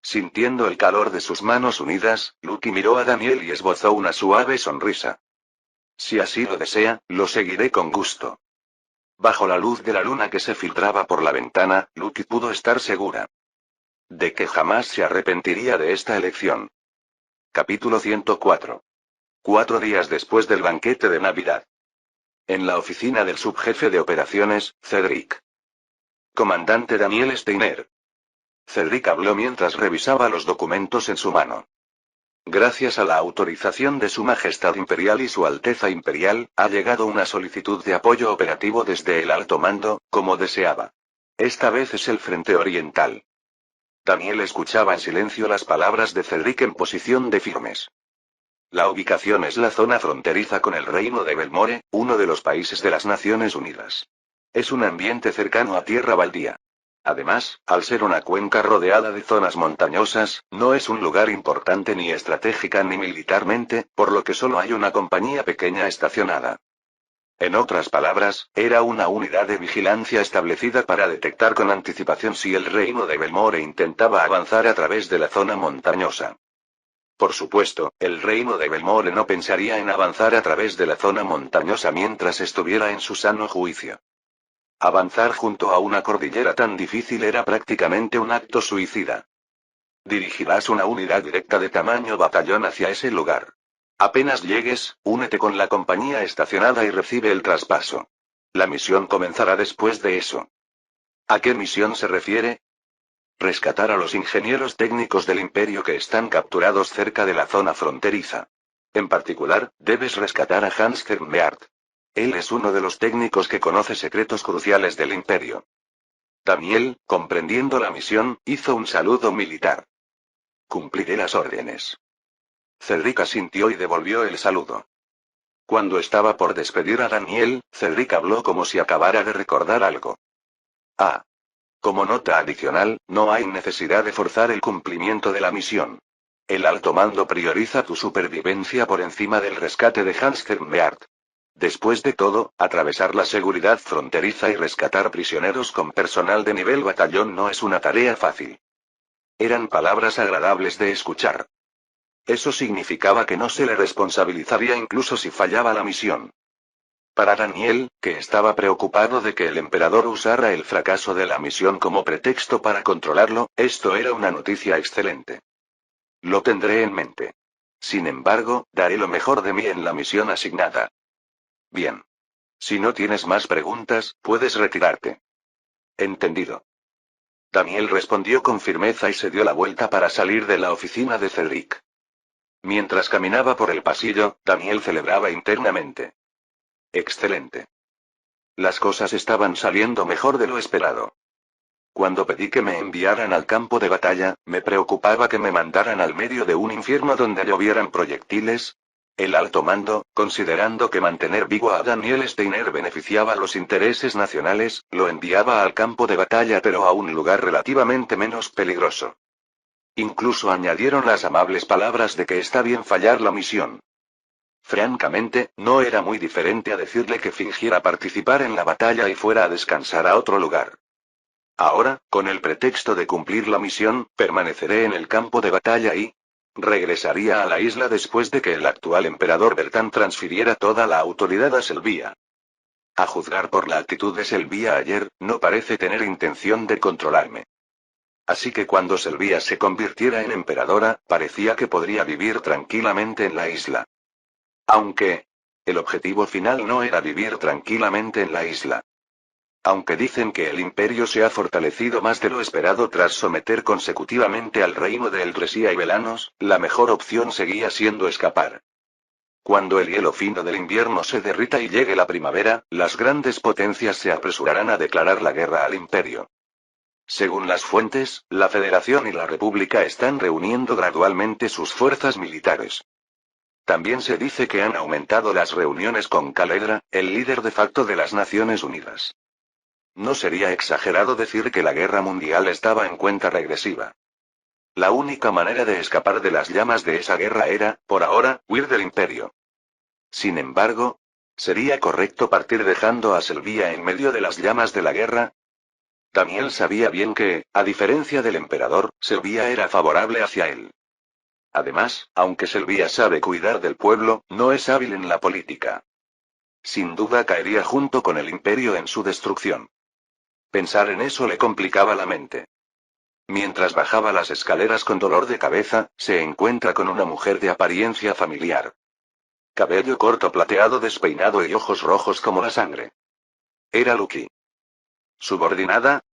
Speaker 1: Sintiendo el calor de sus manos unidas, Lucky miró a Daniel y esbozó una suave sonrisa. Si así lo desea, lo seguiré con gusto. Bajo la luz de la luna que se filtraba por la ventana, Lucky pudo estar segura de que jamás se arrepentiría de esta elección. Capítulo 104. 4 días después del banquete de Navidad. En la oficina del subjefe de operaciones, Cedric. Comandante Daniel Steiner. Cedric habló mientras revisaba los documentos en su mano. Gracias a la autorización de Su Majestad Imperial y Su Alteza Imperial, ha llegado una solicitud de apoyo operativo desde el alto mando, como deseaba. Esta vez es el Frente Oriental. Daniel escuchaba en silencio las palabras de Cedric en posición de firmes. La ubicación es la zona fronteriza con el Reino de Belmore, uno de los países de las Naciones Unidas. Es un ambiente cercano a tierra baldía. Además, al ser una cuenca rodeada de zonas montañosas, no es un lugar importante ni estratégica ni militarmente, por lo que solo hay una compañía pequeña estacionada. En otras palabras, era una unidad de vigilancia establecida para detectar con anticipación si el Reino de Belmore intentaba avanzar a través de la zona montañosa. Por supuesto, el reino de Belmore no pensaría en avanzar a través de la zona montañosa mientras estuviera en su sano juicio. Avanzar junto a una cordillera tan difícil era prácticamente un acto suicida. Dirigirás una unidad directa de tamaño batallón hacia ese lugar. Apenas llegues, únete con la compañía estacionada y recibe el traspaso. La misión comenzará después de eso. ¿A qué misión se refiere? Rescatar a los ingenieros técnicos del Imperio que están capturados cerca de la zona fronteriza. En particular, debes rescatar a Hans Zermeart. Él es uno de los técnicos que conoce secretos cruciales del Imperio. Daniel, comprendiendo la misión, hizo un saludo militar. Cumpliré las órdenes. Cedric asintió y devolvió el saludo. Cuando estaba por despedir a Daniel, Cedric habló como si acabara de recordar algo. Ah. Como nota adicional, no hay necesidad de forzar el cumplimiento de la misión. El alto mando prioriza tu supervivencia por encima del rescate de Hans Zermeart. Después de todo, atravesar la seguridad fronteriza y rescatar prisioneros con personal de nivel batallón no es una tarea fácil. Eran palabras agradables de escuchar. Eso significaba que no se le responsabilizaría incluso si fallaba la misión. Para Daniel, que estaba preocupado de que el emperador usara el fracaso de la misión como pretexto para controlarlo, esto era una noticia excelente. Lo tendré en mente. Sin embargo, daré lo mejor de mí en la misión asignada. Bien. Si no tienes más preguntas, puedes retirarte. Entendido. Daniel respondió con firmeza y se dio la vuelta para salir de la oficina de Cedric. Mientras caminaba por el pasillo, Daniel celebraba internamente. Excelente. Las cosas estaban saliendo mejor de lo esperado. Cuando pedí que me enviaran al campo de batalla, me preocupaba que me mandaran al medio de un infierno donde llovieran proyectiles. El alto mando, considerando que mantener vivo a Daniel Steiner beneficiaba los intereses nacionales, lo enviaba al campo de batalla pero a un lugar relativamente menos peligroso. Incluso añadieron las amables palabras de que está bien fallar la misión. Francamente, no era muy diferente a decirle que fingiera participar en la batalla y fuera a descansar a otro lugar. Ahora, con el pretexto de cumplir la misión, permaneceré en el campo de batalla y regresaría a la isla después de que el actual emperador Bertán transfiriera toda la autoridad a Selvia. A juzgar por la actitud de Selvia ayer, no parece tener intención de controlarme. Así que cuando Selvia se convirtiera en emperadora, parecía que podría vivir tranquilamente en la isla. Aunque el objetivo final no era vivir tranquilamente en la isla. Aunque dicen que el imperio se ha fortalecido más de lo esperado tras someter consecutivamente al reino de Eldresía y Velanos, la mejor opción seguía siendo escapar. Cuando el hielo fino del invierno se derrita y llegue la primavera, las grandes potencias se apresurarán a declarar la guerra al imperio. Según las fuentes, la Federación y la República están reuniendo gradualmente sus fuerzas militares. También se dice que han aumentado las reuniones con Caledra, el líder de facto de las Naciones Unidas. No sería exagerado decir que la guerra mundial estaba en cuenta regresiva. La única manera de escapar de las llamas de esa guerra era, por ahora, huir del imperio. Sin embargo, ¿sería correcto partir dejando a Selvia en medio de las llamas de la guerra? Daniel sabía bien que, a diferencia del emperador, Selvia era favorable hacia él. Además, aunque Selvia sabe cuidar del pueblo, no es hábil en la política. Sin duda caería junto con el imperio en su destrucción. Pensar en eso le complicaba la mente. Mientras bajaba las escaleras con dolor de cabeza, se encuentra con una mujer de apariencia familiar. Cabello corto plateado despeinado y ojos rojos como la sangre. Era Lucky. ¿Subordinada?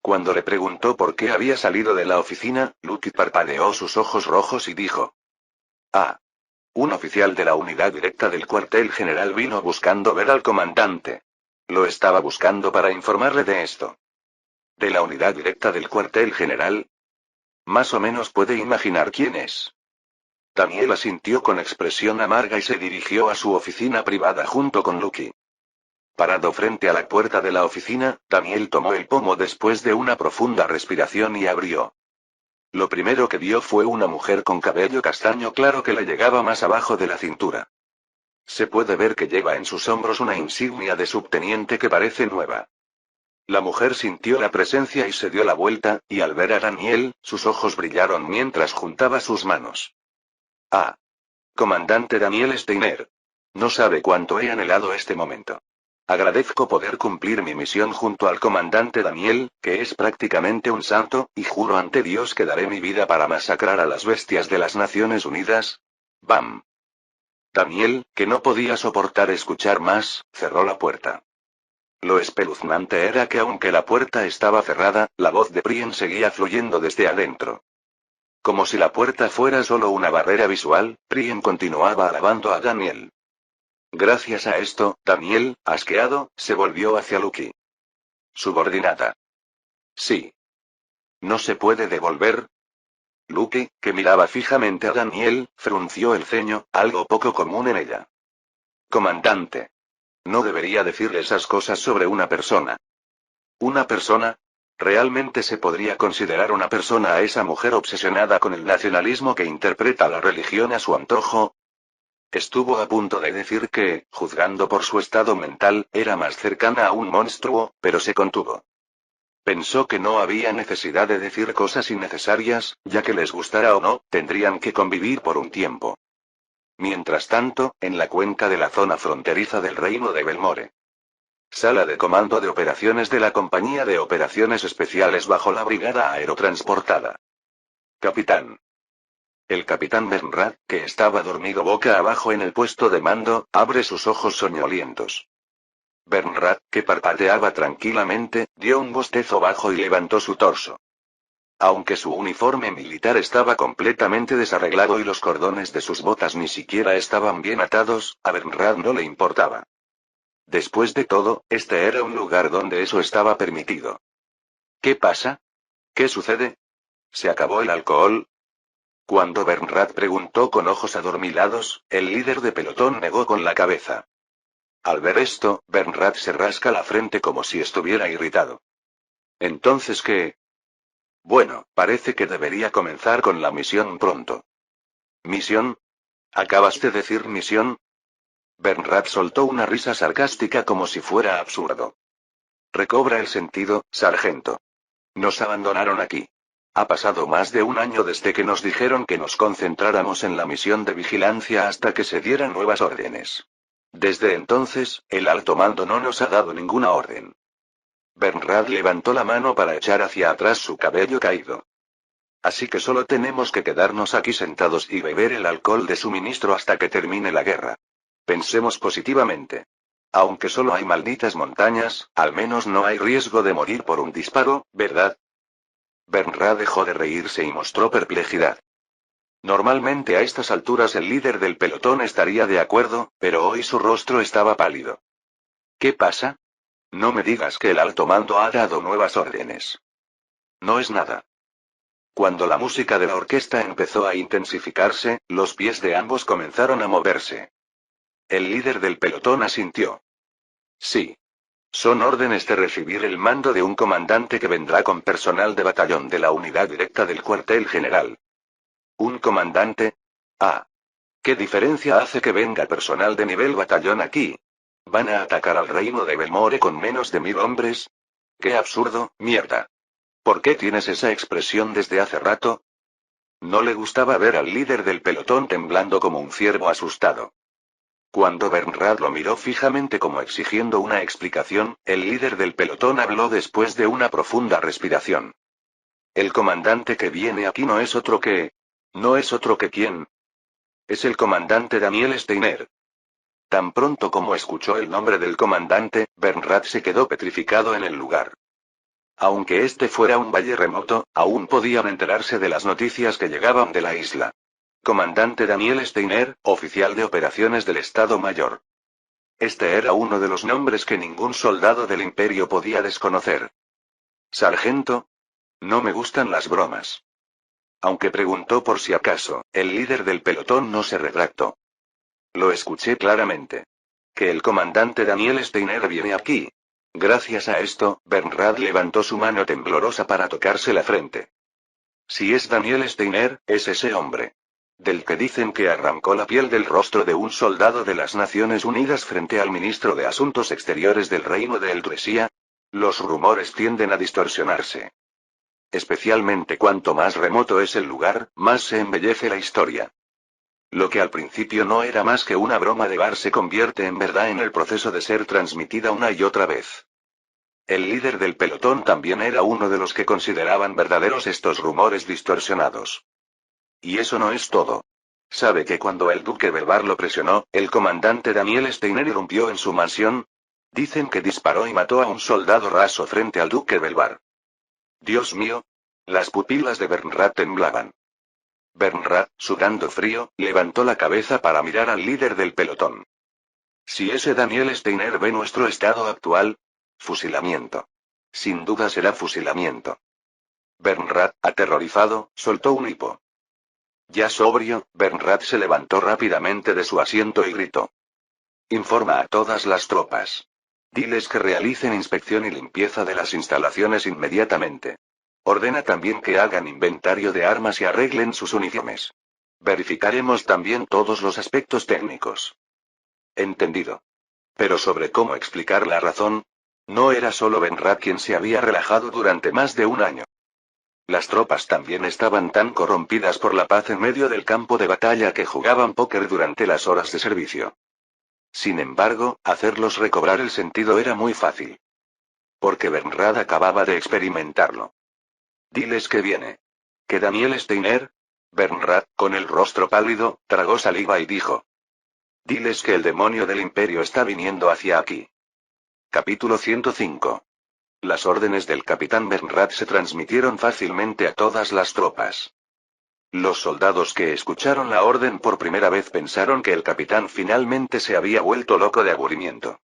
Speaker 1: Cuando le preguntó por qué había salido de la oficina, Lucky parpadeó sus ojos rojos y dijo: Ah. Un oficial de la unidad directa del cuartel general vino buscando ver al comandante. Lo estaba buscando para informarle de esto. ¿De la unidad directa del cuartel general? Más o menos puede imaginar quién es. Daniel asintió con expresión amarga y se dirigió a su oficina privada junto con Lucky. Parado frente a la puerta de la oficina, Daniel tomó el pomo después de una profunda respiración y abrió. Lo primero que vio fue una mujer con cabello castaño claro que le llegaba más abajo de la cintura. Se puede ver que lleva en sus hombros una insignia de subteniente que parece nueva. La mujer sintió la presencia y se dio la vuelta, y al ver a Daniel, sus ojos brillaron mientras juntaba sus manos. Ah. Comandante Daniel Steiner. No sabe cuánto he anhelado este momento. Agradezco poder cumplir mi misión junto al comandante Daniel, que es prácticamente un santo, y juro ante Dios que daré mi vida para masacrar a las bestias de las Naciones Unidas. ¡Bam! Daniel, que no podía soportar escuchar más, cerró la puerta. Lo espeluznante era que aunque la puerta estaba cerrada, la voz de Prien seguía fluyendo desde adentro. Como si la puerta fuera solo una barrera visual, Prien continuaba alabando a Daniel. Gracias a esto, Daniel, asqueado, se volvió hacia Lucky. Subordinada. Sí. ¿No se puede devolver? Lucky, que miraba fijamente a Daniel, frunció el ceño, algo poco común en ella. Comandante. No debería decirle esas cosas sobre una persona. ¿Una persona? ¿Realmente se podría considerar una persona a esa mujer obsesionada con el nacionalismo que interpreta la religión a su antojo? Estuvo a punto de decir que, juzgando por su estado mental, era más cercana a un monstruo, pero se contuvo. Pensó que no había necesidad de decir cosas innecesarias, ya que les gustara o no, tendrían que convivir por un tiempo. Mientras tanto, en la cuenca de la zona fronteriza del reino de Belmore. Sala de comando de operaciones de la Compañía de Operaciones Especiales bajo la Brigada Aerotransportada. Capitán. El capitán Bernrad, que estaba dormido boca abajo en el puesto de mando, abre sus ojos soñolientos. Bernrad, que parpadeaba tranquilamente, dio un bostezo bajo y levantó su torso. Aunque su uniforme militar estaba completamente desarreglado y los cordones de sus botas ni siquiera estaban bien atados, a Bernrad no le importaba. Después de todo, este era un lugar donde eso estaba permitido. ¿Qué pasa? ¿Qué sucede? ¿Se acabó el alcohol? Cuando Bernrad preguntó con ojos adormilados, el líder de pelotón negó con la cabeza. Al ver esto, Bernrad se rasca la frente como si estuviera irritado. ¿Entonces qué? Bueno, parece que debería comenzar con la misión pronto. ¿Misión? ¿Acabas de decir misión? Bernrad soltó una risa sarcástica como si fuera absurdo. Recobra el sentido, sargento. Nos abandonaron aquí. Ha pasado más de un año desde que nos dijeron que nos concentráramos en la misión de vigilancia hasta que se dieran nuevas órdenes. Desde entonces, el alto mando no nos ha dado ninguna orden. Bernrad levantó la mano para echar hacia atrás su cabello caído. Así que solo tenemos que quedarnos aquí sentados y beber el alcohol de suministro hasta que termine la guerra. Pensemos positivamente. Aunque solo hay malditas montañas, al menos no hay riesgo de morir por un disparo, ¿verdad? Bernrad dejó de reírse y mostró perplejidad. Normalmente a estas alturas el líder del pelotón estaría de acuerdo, pero hoy su rostro estaba pálido. ¿Qué pasa? No me digas que el alto mando ha dado nuevas órdenes. No es nada. Cuando la música de la orquesta empezó a intensificarse, los pies de ambos comenzaron a moverse. El líder del pelotón asintió. Sí. Son órdenes de recibir el mando de un comandante que vendrá con personal de batallón de la unidad directa del cuartel general. ¿Un comandante? Ah. ¿Qué diferencia hace que venga personal de nivel batallón aquí? ¿Van a atacar al reino de Belmore con menos de 1000 hombres? ¡Qué absurdo, mierda! ¿Por qué tienes esa expresión desde hace rato? No le gustaba ver al líder del pelotón temblando como un ciervo asustado. Cuando Bernrad lo miró fijamente como exigiendo una explicación, el líder del pelotón habló después de una profunda respiración. El comandante que viene aquí no es otro que... ¿No es otro que quién? Es el comandante Daniel Steiner. Tan pronto como escuchó el nombre del comandante, Bernrad se quedó petrificado en el lugar. Aunque este fuera un valle remoto, aún podían enterarse de las noticias que llegaban de la isla. Comandante Daniel Steiner, oficial de operaciones del Estado Mayor. Este era uno de los nombres que ningún soldado del Imperio podía desconocer. Sargento. No me gustan las bromas. Aunque preguntó por si acaso, el líder del pelotón no se retractó. Lo escuché claramente. Que el comandante Daniel Steiner viene aquí. Gracias a esto, Bernrad levantó su mano temblorosa para tocarse la frente. Si es Daniel Steiner, es ese hombre. Del que dicen que arrancó la piel del rostro de un soldado de las Naciones Unidas frente al ministro de Asuntos Exteriores del Reino de Eldresía. Los rumores tienden a distorsionarse. Especialmente cuanto más remoto es el lugar, más se embellece la historia. Lo que al principio no era más que una broma de bar se convierte en verdad en el proceso de ser transmitida una y otra vez. El líder del pelotón también era uno de los que consideraban verdaderos estos rumores distorsionados. Y eso no es todo. ¿Sabe que cuando el duque Belvar lo presionó, el comandante Daniel Steiner irrumpió en su mansión? Dicen que disparó y mató a un soldado raso frente al duque Belvar. Dios mío. Las pupilas de Bernrad temblaban. Bernrad, sudando frío, levantó la cabeza para mirar al líder del pelotón. Si ese Daniel Steiner ve nuestro estado actual, fusilamiento. Sin duda será fusilamiento. Bernrad, aterrorizado, soltó un hipo. Ya sobrio, Bernrad se levantó rápidamente de su asiento y gritó. Informa a todas las tropas. Diles que realicen inspección y limpieza de las instalaciones inmediatamente. Ordena también que hagan inventario de armas y arreglen sus uniformes. Verificaremos también todos los aspectos técnicos. Entendido. Pero sobre cómo explicar la razón, no era solo Bernrad quien se había relajado durante más de un año. Las tropas también estaban tan corrompidas por la paz en medio del campo de batalla que jugaban póker durante las horas de servicio. Sin embargo, hacerlos recobrar el sentido era muy fácil. Porque Bernrad acababa de experimentarlo. Diles que viene. ¿Que Daniel Steiner? Bernrad, con el rostro pálido, tragó saliva y dijo. Diles que el demonio del imperio está viniendo hacia aquí. Capítulo 105. Las órdenes del capitán Bernrad se transmitieron fácilmente a todas las tropas. Los soldados que escucharon la orden por primera vez pensaron que el capitán finalmente se había vuelto loco de aburrimiento.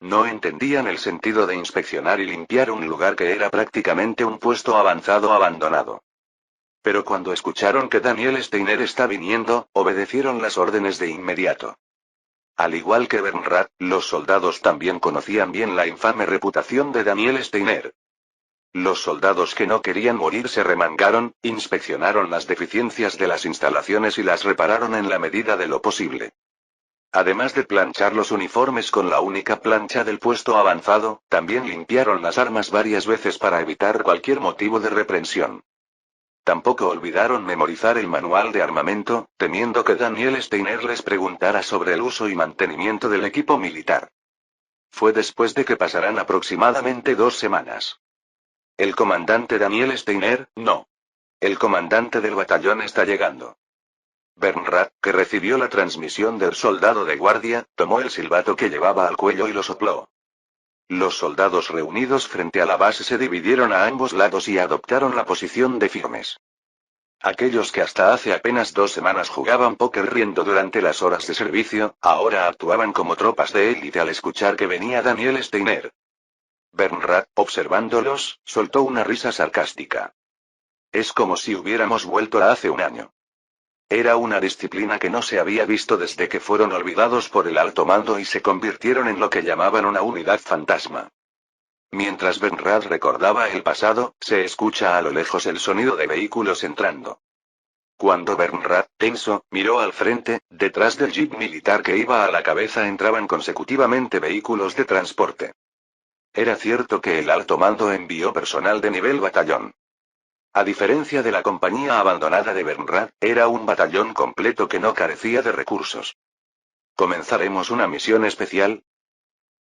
Speaker 1: No entendían el sentido de inspeccionar y limpiar un lugar que era prácticamente un puesto avanzado abandonado. Pero cuando escucharon que Daniel Steiner está viniendo, obedecieron las órdenes de inmediato. Al igual que Bernrad, los soldados también conocían bien la infame reputación de Daniel Steiner. Los soldados que no querían morir se remangaron, inspeccionaron las deficiencias de las instalaciones y las repararon en la medida de lo posible. Además de planchar los uniformes con la única plancha del puesto avanzado, también limpiaron las armas varias veces para evitar cualquier motivo de reprensión. Tampoco olvidaron memorizar el manual de armamento, temiendo que Daniel Steiner les preguntara sobre el uso y mantenimiento del equipo militar. Fue después de que pasaran aproximadamente 2 semanas. El comandante Daniel Steiner, no. El comandante del batallón está llegando. Bernrad, que recibió la transmisión del soldado de guardia, tomó el silbato que llevaba al cuello y lo sopló. Los soldados reunidos frente a la base se dividieron a ambos lados y adoptaron la posición de firmes. Aquellos que hasta hace apenas 2 semanas jugaban póker riendo durante las horas de servicio, ahora actuaban como tropas de élite al escuchar que venía Daniel Steiner. Bernrad, observándolos, soltó una risa sarcástica. Es como si hubiéramos vuelto a hace un año. Era una disciplina que no se había visto desde que fueron olvidados por el alto mando y se convirtieron en lo que llamaban una unidad fantasma. Mientras Bernrad recordaba el pasado, se escucha a lo lejos el sonido de vehículos entrando. Cuando Bernrad, tenso, miró al frente, detrás del jeep militar que iba a la cabeza entraban consecutivamente vehículos de transporte. Era cierto que el alto mando envió personal de nivel batallón. A diferencia de la compañía abandonada de Bernrad, era un batallón completo que no carecía de recursos. ¿Comenzaremos una misión especial?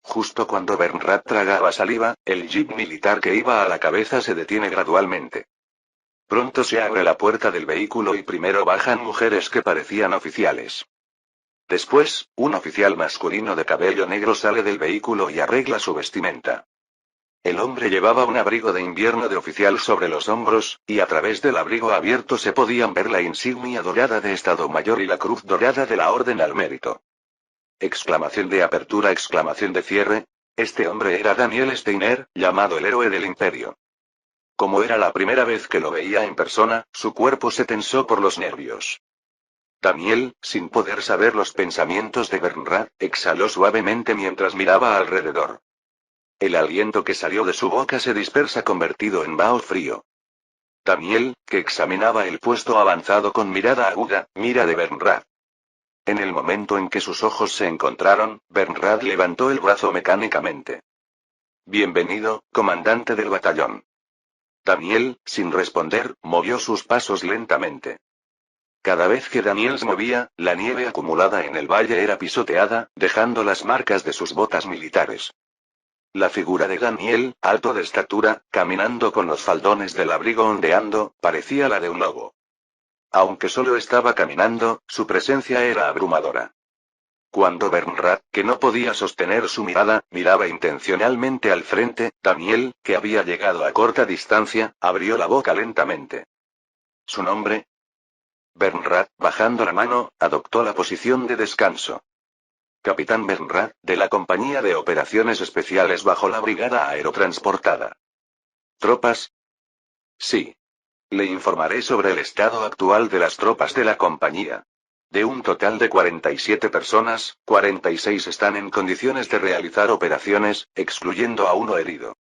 Speaker 1: Justo cuando Bernrad tragaba saliva, el jeep militar que iba a la cabeza se detiene gradualmente. Pronto se abre la puerta del vehículo y primero bajan mujeres que parecían oficiales. Después, un oficial masculino de cabello negro sale del vehículo y arregla su vestimenta. El hombre llevaba un abrigo de invierno de oficial sobre los hombros, y a través del abrigo abierto se podían ver la insignia dorada de Estado Mayor y la cruz dorada de la Orden al Mérito. Exclamación de apertura, exclamación de cierre. Este hombre era Daniel Steiner, llamado el héroe del imperio. Como era la primera vez que lo veía en persona, su cuerpo se tensó por los nervios. Daniel, sin poder saber los pensamientos de Bernrad, exhaló suavemente mientras miraba alrededor. El aliento que salió de su boca se dispersa convertido en vaho frío. Daniel, que examinaba el puesto avanzado con mirada aguda, mira de Bernrad. En el momento en que sus ojos se encontraron, Bernrad levantó el brazo mecánicamente. Bienvenido, comandante del batallón. Daniel, sin responder, movió sus pasos lentamente. Cada vez que Daniel se movía, la nieve acumulada en el valle era pisoteada, dejando las marcas de sus botas militares. La figura de Daniel, alto de estatura, caminando con los faldones del abrigo ondeando, parecía la de un lobo. Aunque solo estaba caminando, su presencia era abrumadora. Cuando Bernrad, que no podía sostener su mirada, miraba intencionalmente al frente, Daniel, que había llegado a corta distancia, abrió la boca lentamente. ¿Su nombre? Bernrad, bajando la mano, adoptó la posición de descanso. Capitán Bernrad, de la Compañía de Operaciones Especiales bajo la Brigada Aerotransportada. ¿Tropas? Sí. Le informaré sobre el estado actual de las tropas de la compañía. De un total de 47 personas, 46 están en condiciones de realizar operaciones, excluyendo a uno herido.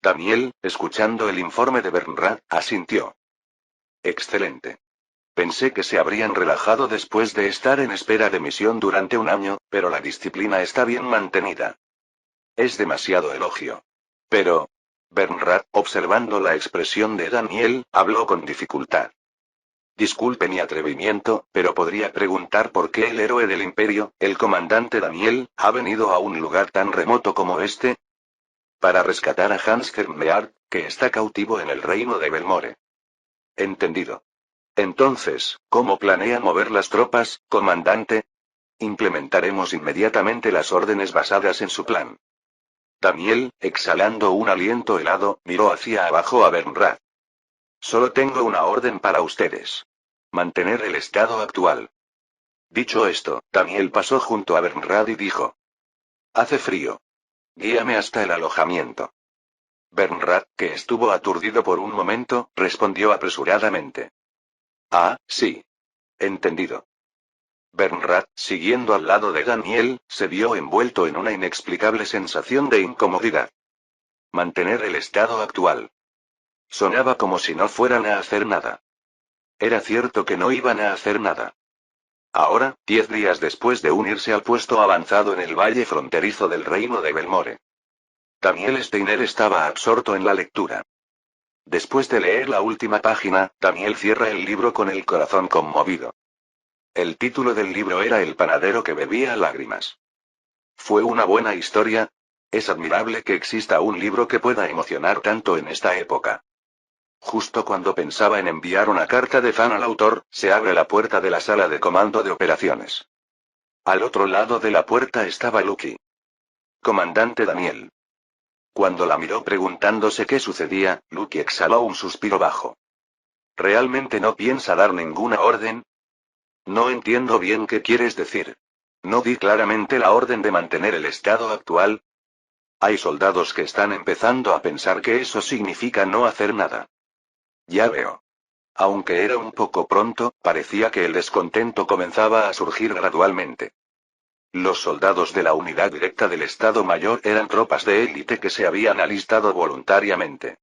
Speaker 1: Daniel, escuchando el informe de Bernrad, asintió. Excelente. Pensé que se habrían relajado después de estar en espera de misión durante un año, pero la disciplina está bien mantenida. Es demasiado elogio. Pero... Bernrad, observando la expresión de Daniel, habló con dificultad. Disculpe mi atrevimiento, pero podría preguntar por qué el héroe del imperio, el comandante Daniel, ha venido a un lugar tan remoto como este. Para rescatar a Hans Hermeard, que está cautivo en el reino de Belmore. Entendido. Entonces, ¿cómo planea mover las tropas, comandante? Implementaremos inmediatamente las órdenes basadas en su plan. Daniel, exhalando un aliento helado, miró hacia abajo a Bernrad. Solo tengo una orden para ustedes. Mantener el estado actual. Dicho esto, Daniel pasó junto a Bernrad y dijo. Hace frío. Guíame hasta el alojamiento. Bernrad, que estuvo aturdido por un momento, respondió apresuradamente. Ah, sí. Entendido. Bernrad, siguiendo al lado de Daniel, se vio envuelto en una inexplicable sensación de incomodidad. Mantener el estado actual. Sonaba como si no fueran a hacer nada. Era cierto que no iban a hacer nada. Ahora, 10 días después de unirse al puesto avanzado en el valle fronterizo del reino de Belmore. Daniel Steiner estaba absorto en la lectura. Después de leer la última página, Daniel cierra el libro con el corazón conmovido. El título del libro era El panadero que bebía lágrimas. Fue una buena historia. Es admirable que exista un libro que pueda emocionar tanto en esta época. Justo cuando pensaba en enviar una carta de fan al autor, se abre la puerta de la sala de comando de operaciones. Al otro lado de la puerta estaba Lucky. Comandante Daniel. Cuando la miró preguntándose qué sucedía, Lucky exhaló un suspiro bajo. ¿Realmente no piensa dar ninguna orden? No entiendo bien qué quieres decir. ¿No di claramente la orden de mantener el estado actual? Hay soldados que están empezando a pensar que eso significa no hacer nada. Ya veo. Aunque era un poco pronto, parecía que el descontento comenzaba a surgir gradualmente. Los soldados de la unidad directa del Estado Mayor eran tropas de élite que se habían alistado voluntariamente.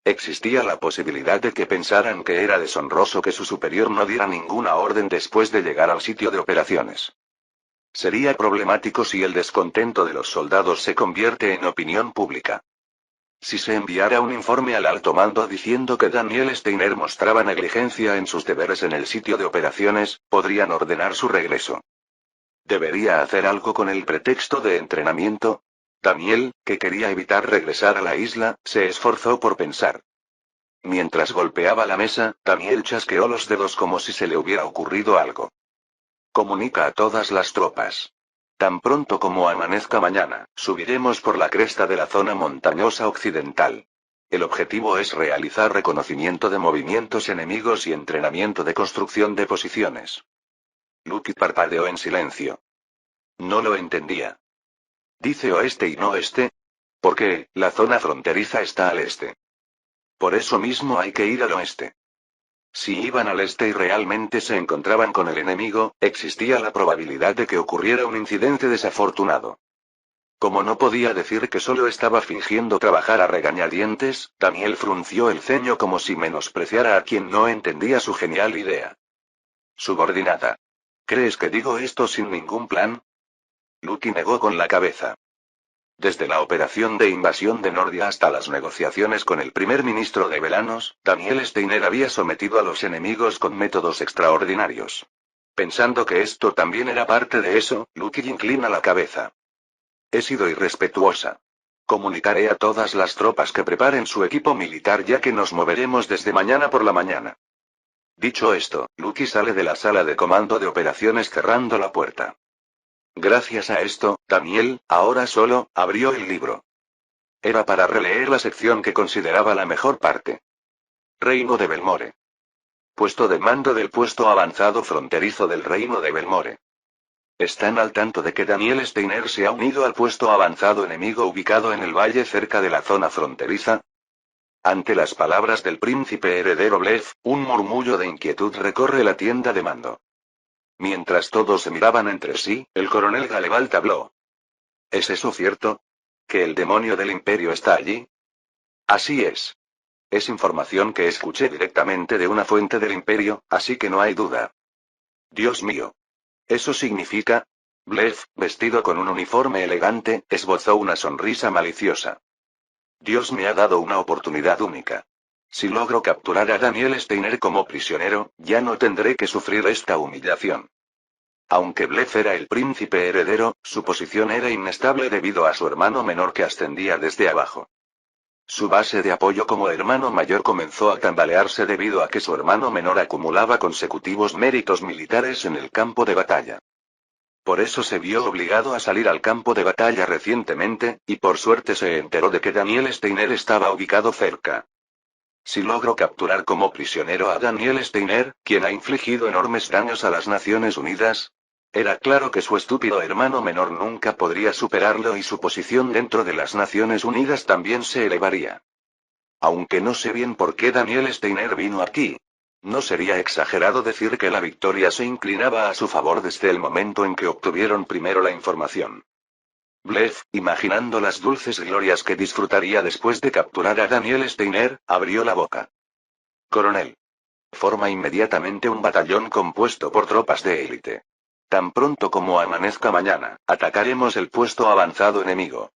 Speaker 1: Existía la posibilidad de que pensaran que era deshonroso que su superior no diera ninguna orden después de llegar al sitio de operaciones. Sería problemático si el descontento de los soldados se convierte en opinión pública. Si se enviara un informe al alto mando diciendo que Daniel Steiner mostraba negligencia en sus deberes en el sitio de operaciones, podrían ordenar su regreso. ¿Debería hacer algo con el pretexto de entrenamiento? Daniel, que quería evitar regresar a la isla, se esforzó por pensar. Mientras golpeaba la mesa, Daniel chasqueó los dedos como si se le hubiera ocurrido algo. Comunica a todas las tropas. Tan pronto como amanezca mañana, subiremos por la cresta de la zona montañosa occidental. El objetivo es realizar reconocimiento de movimientos enemigos y entrenamiento de construcción de posiciones. Lucky parpadeó en silencio. No lo entendía. ¿Dice oeste y no este? Porque, la zona fronteriza está al este. Por eso mismo hay que ir al oeste. Si iban al este y realmente se encontraban con el enemigo, existía la probabilidad de que ocurriera un incidente desafortunado. Como no podía decir que solo estaba fingiendo trabajar a regañadientes, Daniel frunció el ceño como si menospreciara a quien no entendía su genial idea. Subordinada. ¿Crees que digo esto sin ningún plan? Lucky negó con la cabeza. Desde la operación de invasión de Nordia hasta las negociaciones con el primer ministro de Velanos, Daniel Steiner había sometido a los enemigos con métodos extraordinarios. Pensando que esto también era parte de eso, Lucky inclina la cabeza. He sido irrespetuosa. Comunicaré a todas las tropas que preparen su equipo militar ya que nos moveremos desde mañana por la mañana. Dicho esto, Lucky sale de la sala de comando de operaciones cerrando la puerta. Gracias a esto, Daniel, ahora solo, abrió el libro. Era para releer la sección que consideraba la mejor parte. Reino de Belmore. Puesto de mando del puesto avanzado fronterizo del Reino de Belmore. ¿Están al tanto de que Daniel Steiner se ha unido al puesto avanzado enemigo ubicado en el valle cerca de la zona fronteriza? Ante las palabras del príncipe heredero Blef, un murmullo de inquietud recorre la tienda de mando. Mientras todos se miraban entre sí, el coronel Galevalt habló. ¿Es eso cierto? ¿Que el demonio del imperio está allí? Así es. Es información que escuché directamente de una fuente del imperio, así que no hay duda. Dios mío. ¿Eso significa? Blef, vestido con un uniforme elegante, esbozó una sonrisa maliciosa. Dios me ha dado una oportunidad única. Si logro capturar a Daniel Steiner como prisionero, ya no tendré que sufrir esta humillación. Aunque Blef era el príncipe heredero, su posición era inestable debido a su hermano menor que ascendía desde abajo. Su base de apoyo como hermano mayor comenzó a tambalearse debido a que su hermano menor acumulaba consecutivos méritos militares en el campo de batalla. Por eso se vio obligado a salir al campo de batalla recientemente, y por suerte se enteró de que Daniel Steiner estaba ubicado cerca. Si logro capturar como prisionero a Daniel Steiner, quien ha infligido enormes daños a las Naciones Unidas, era claro que su estúpido hermano menor nunca podría superarlo y su posición dentro de las Naciones Unidas también se elevaría. Aunque no sé bien por qué Daniel Steiner vino aquí. No sería exagerado decir que la victoria se inclinaba a su favor desde el momento en que obtuvieron primero la información. Blef, imaginando las dulces glorias que disfrutaría después de capturar a Daniel Steiner, abrió la boca. Coronel. Forma inmediatamente un batallón compuesto por tropas de élite. Tan pronto como amanezca mañana, atacaremos el puesto avanzado enemigo.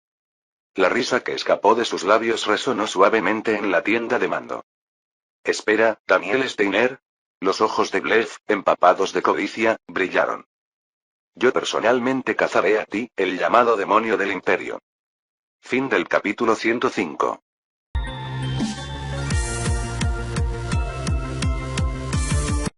Speaker 1: La risa que escapó de sus labios resonó suavemente en la tienda de mando. Espera, Daniel Steiner. Los ojos de Blef, empapados de codicia, brillaron. Yo personalmente cazaré a ti, el llamado demonio del imperio. Fin del capítulo 105.